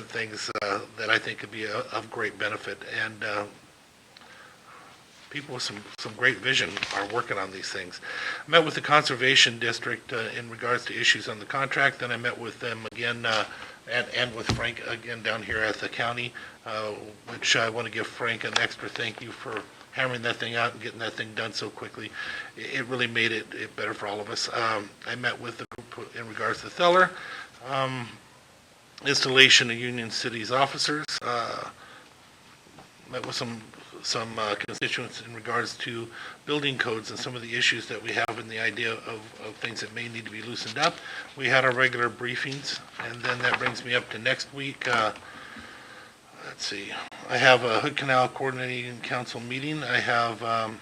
things that I think could be of great benefit, and people with some great vision are working on these things. I met with the Conservation District in regards to issues on the contract. Then I met with them again and with Frank again down here at the county, which I want to give Frank an extra thank you for hammering that thing out and getting that thing done so quickly. It really made it better for all of us. I met with the group in regards to Theller, installation of Union City's officers, met with some constituents in regards to building codes and some of the issues that we have and the idea of things that may need to be loosened up. We had our regular briefings, and then that brings me up to next week. Let's see. I have a Hood Canal Coordinating Council meeting. I have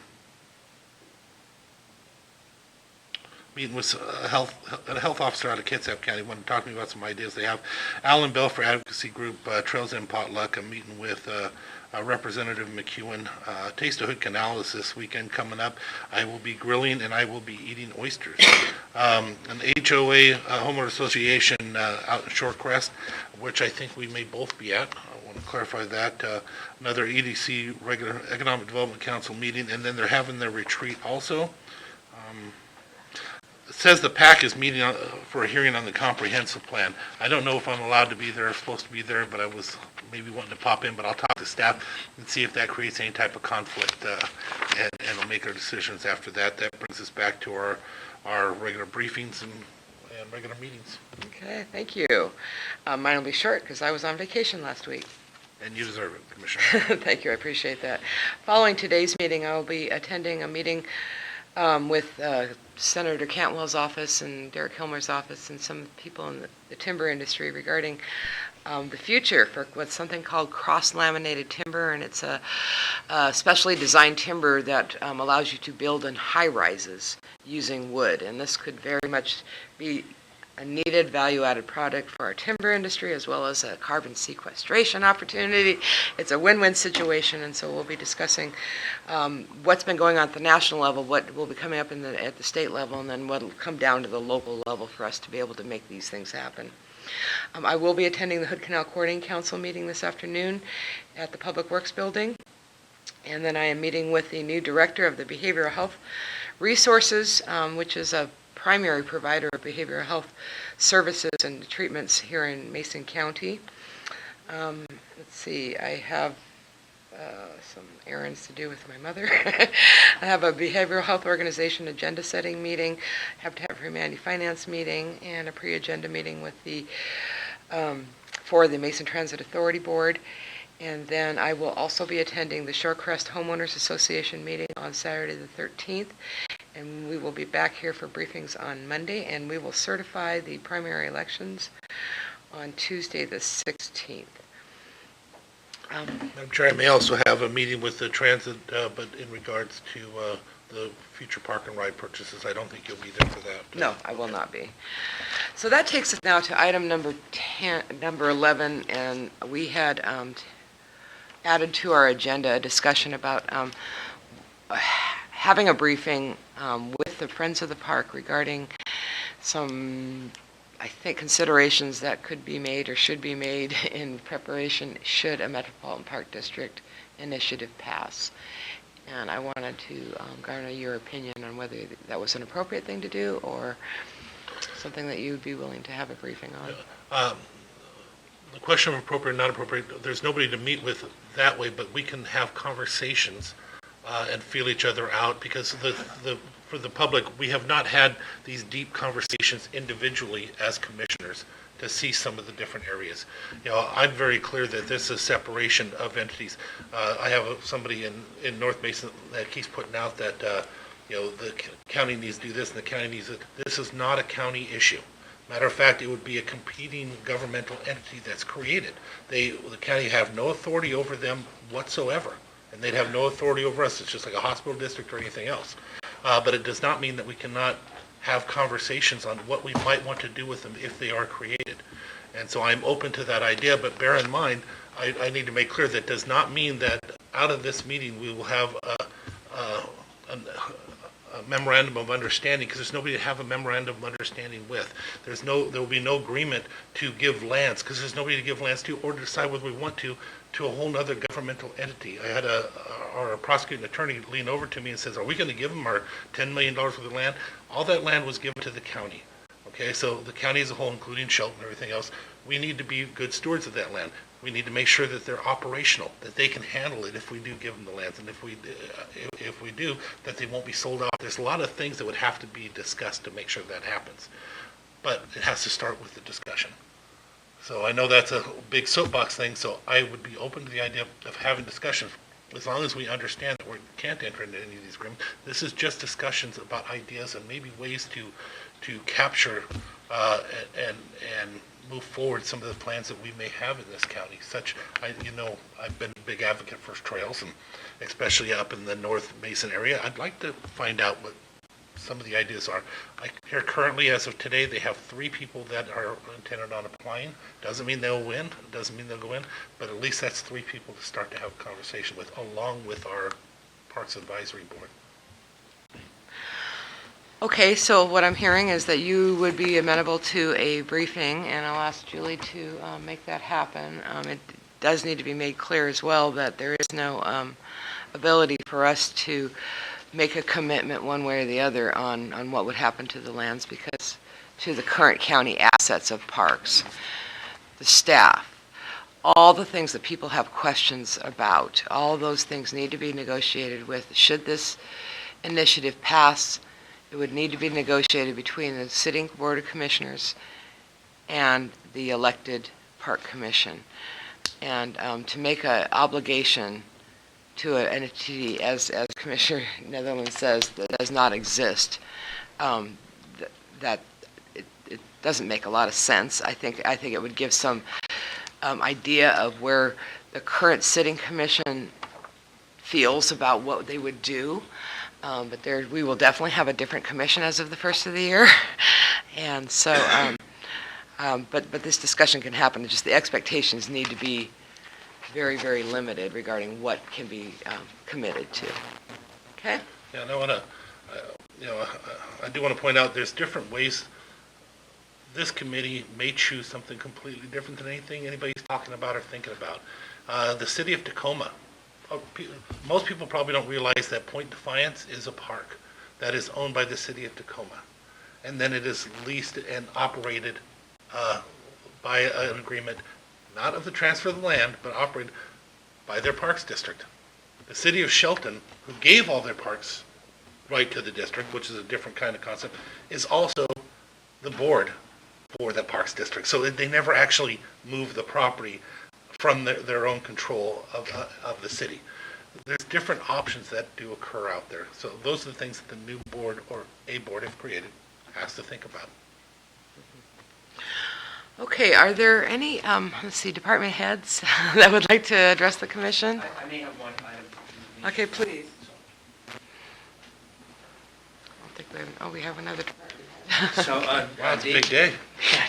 meeting with a health officer out of Kitsap County. Want to talk to me about some ideas they have. Alan Bell for Advocacy Group, Trails End Potluck. I'm meeting with Representative McEwen. Taste of Hood Canal is this weekend coming up. I will be grilling and I will be eating oysters. An HOA homeowner association out in Shorecrest, which I think we may both be at. I want to clarify that. Another EDC regular Economic Development Council meeting, and then they're having their retreat also. It says the PAC is meeting for a hearing on the comprehensive plan. I don't know if I'm allowed to be there or supposed to be there, but I was maybe wanting to pop in, but I'll talk to staff and see if that creates any type of conflict, and we'll make our decisions after that. That brings us back to our regular briefings and regular meetings. Okay, thank you. Mine will be short because I was on vacation last week. And you deserve it, Commissioner. Thank you, I appreciate that. Following today's meeting, I will be attending a meeting with Senator Cantwell's office and Derek Hilmer's office and some people in the timber industry regarding the future for what's something called cross-laminated timber, and it's a specially designed timber that allows you to build in high-rises using wood, and this could very much be a needed value-added product for our timber industry as well as a carbon sequestration opportunity. It's a win-win situation, and so we'll be discussing what's been going on at the national level, what will be coming up at the state level, and then what will come down to the local level for us to be able to make these things happen. I will be attending the Hood Canal Coordinating Council meeting this afternoon at the Public Works Building, and then I am meeting with the new director of the Behavioral Health Resources, which is a primary provider of behavioral health services and treatments here in Mason County. Let's see, I have some errands to do with my mother. I have a behavioral health organization agenda setting meeting, have to have a humanity finance meeting, and a pre-agenda meeting with for the Mason Transit Authority Board. And then I will also be attending the Shorecrest Homeowners Association meeting on Saturday the 13th. And we will be back here for briefings on Monday, and we will certify the primary elections on Tuesday the 16th. Madam Chair, I may also have a meeting with the transit, but in regards to the future park and ride purchases. I don't think you'll be there for that. No, I will not be. So that takes us now to item number 11, and we had added to our agenda a discussion about having a briefing with the Friends of the Park regarding some, I think, considerations that could be made or should be made in preparation should a Metropolitan Park District initiative pass. And I wanted to garner your opinion on whether that was an appropriate thing to do or something that you'd be willing to have a briefing on. The question of appropriate, not appropriate, there's nobody to meet with that way, but we can have conversations and feel each other out, because for the public, we have not had these deep conversations individually as commissioners to see some of the different areas. You know, I'm very clear that this is separation of entities. I have somebody in North Mason that keeps putting out that, you know, the county needs to do this and the county needs to. This is not a county issue. Matter of fact, it would be a competing governmental entity that's created. The county have no authority over them whatsoever, and they'd have no authority over us. It's just like a hospital district or anything else. But it does not mean that we cannot have conversations on what we might want to do with them if they are created. And so I'm open to that idea, but bear in mind, I need to make clear that does not mean that out of this meeting we will have a memorandum of understanding, because there's nobody to have a memorandum of understanding with. There will be no agreement to give lands, because there's nobody to give lands to or to decide whether we want to a whole other governmental entity. I had our prosecuting attorney lean over to me and says, are we going to give them our $10 million worth of land? All that land was given to the county. Okay, so the county as a whole, including Shelton and everything else, we need to be good stewards of that land. We need to make sure that they're operational, that they can handle it if we do give them the lands, and if we do, that they won't be sold off. There's a lot of things that would have to be discussed to make sure that happens. But it has to start with the discussion. So I know that's a big soapbox thing, so I would be open to the idea of having discussions, as long as we understand that we can't enter into any of these agreements. This is just discussions about ideas and maybe ways to capture and move forward some of the plans that we may have in this county. I've been a big advocate for trails, and especially up in the North Mason area. I'd like to find out what some of the ideas are. I hear currently, as of today, they have 3 people that are intended on applying. Doesn't mean they'll win, doesn't mean they'll go in, but at least that's 3 people to start to have a conversation with, along with our Parks Advisory Board. Okay, so what I'm hearing is that you would be amenable to a briefing, and I'll ask Julie to make that happen. It does need to be made clear as well that there is no ability for us to make a commitment one way or the other on what would happen to the lands, because to the current county assets of parks, the staff, all the things that people have questions about, all those things need to be negotiated with. Should this initiative pass, it would need to be negotiated between the sitting Board of Commissioners and the elected Park Commission. And to make an obligation to an entity, as Commissioner Netherlands says, that does not exist, that it doesn't make a lot of sense. I think it would give some idea of where the current sitting commission feels about what they would do. But we will definitely have a different commission as of the first of the year. And so, but this discussion can happen. Just the expectations need to be very, very limited regarding what can be committed to. Okay? Yeah, and I do want to point out there's different ways. This committee may choose something completely different than anything anybody's talking about or thinking about. The city of Tacoma. Most people probably don't realize that Point Defiance is a park that is owned by the city of Tacoma. And then it is leased and operated by an agreement, not of the transfer of the land, but operated by their parks district. The city of Shelton, who gave all their parks right to the district, which is a different kind of concept, is also the board for the parks district. So they never actually moved the property from their own control of the city. There's different options that do occur out there. So those are the things that the new board or a board, if created, has to think about. Okay, are there any, department heads that would like to address the commission? I may have one item. Okay, please. I think we have another. So, Wow, it's a Dave, big day.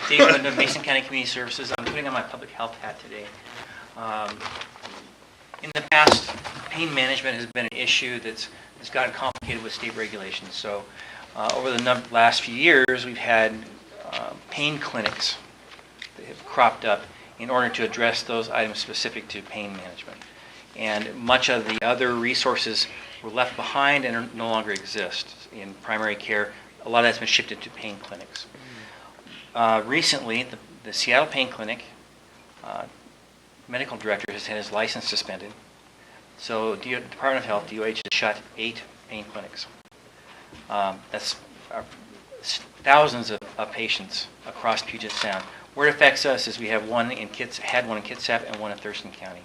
Dave Linda, Mason County Community Services. I'm putting on my public health hat today. In the past, pain management has been an issue that's gotten complicated with state regulations. So over the last few years, we've had pain clinics that have cropped up in order to address those items specific to pain management. And much of the other resources were left behind and no longer exist in primary care. A lot of that's been shifted to pain clinics. Recently, the Seattle Pain Clinic medical director has had his license suspended. So Department of Health, DOH, has shut 8 pain clinics. That's thousands of patients across Puget Sound. Where it affects us is we have one in Kitsap and one in Thurston County.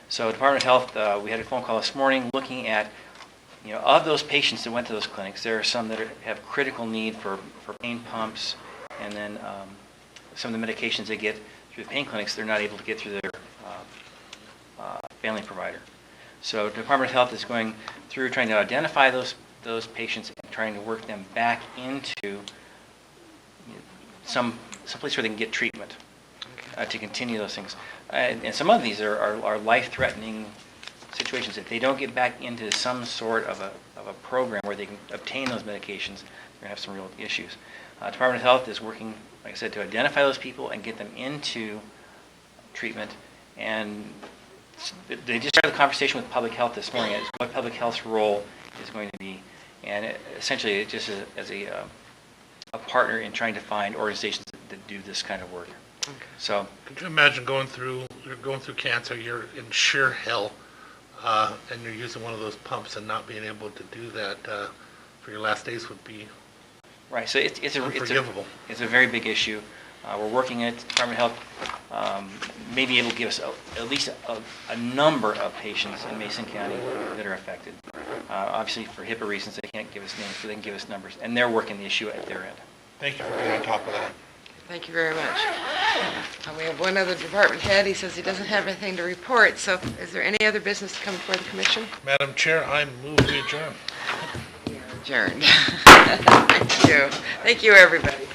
So Department of Health, we had a phone call this morning looking at, of those patients that went to those clinics, there are some that have critical need for pain pumps, and then some of the medications they get through the pain clinics, they're not able to get through their family provider. So Department of Health is going through trying to identify those patients and trying to work them back into some place where they can get treatment to continue those things. And some of these are life-threatening situations. If they don't get back into some sort of a program where they can obtain those medications, they're going to have some real issues. Department of Health is working, like I said, to identify those people and get them into treatment. And they just started the conversation with Public Health this morning as what Public Health's role is going to be. And essentially, it just as a partner in trying to find organizations that do this kind of work. Okay. So, Could you imagine you're going through cancer, you're in sheer hell, and you're using one of those pumps and not being able to do that for your last days would be right. So it's unforgivable. It's a very big issue. We're working at Department of Health, may be able to give us at least a number of patients in Mason County that are affected. Obviously, for HIPAA reasons, they can't give us names, but they can give us numbers, and they're working the issue at their end. Thank you for being on top of that. Thank you very much. We have one other department head. He says he doesn't have anything to report. So is there any other business to come before the commission? Madam Chair, I move we adjourn. Adjourned. Thank you. Thank you, everybody.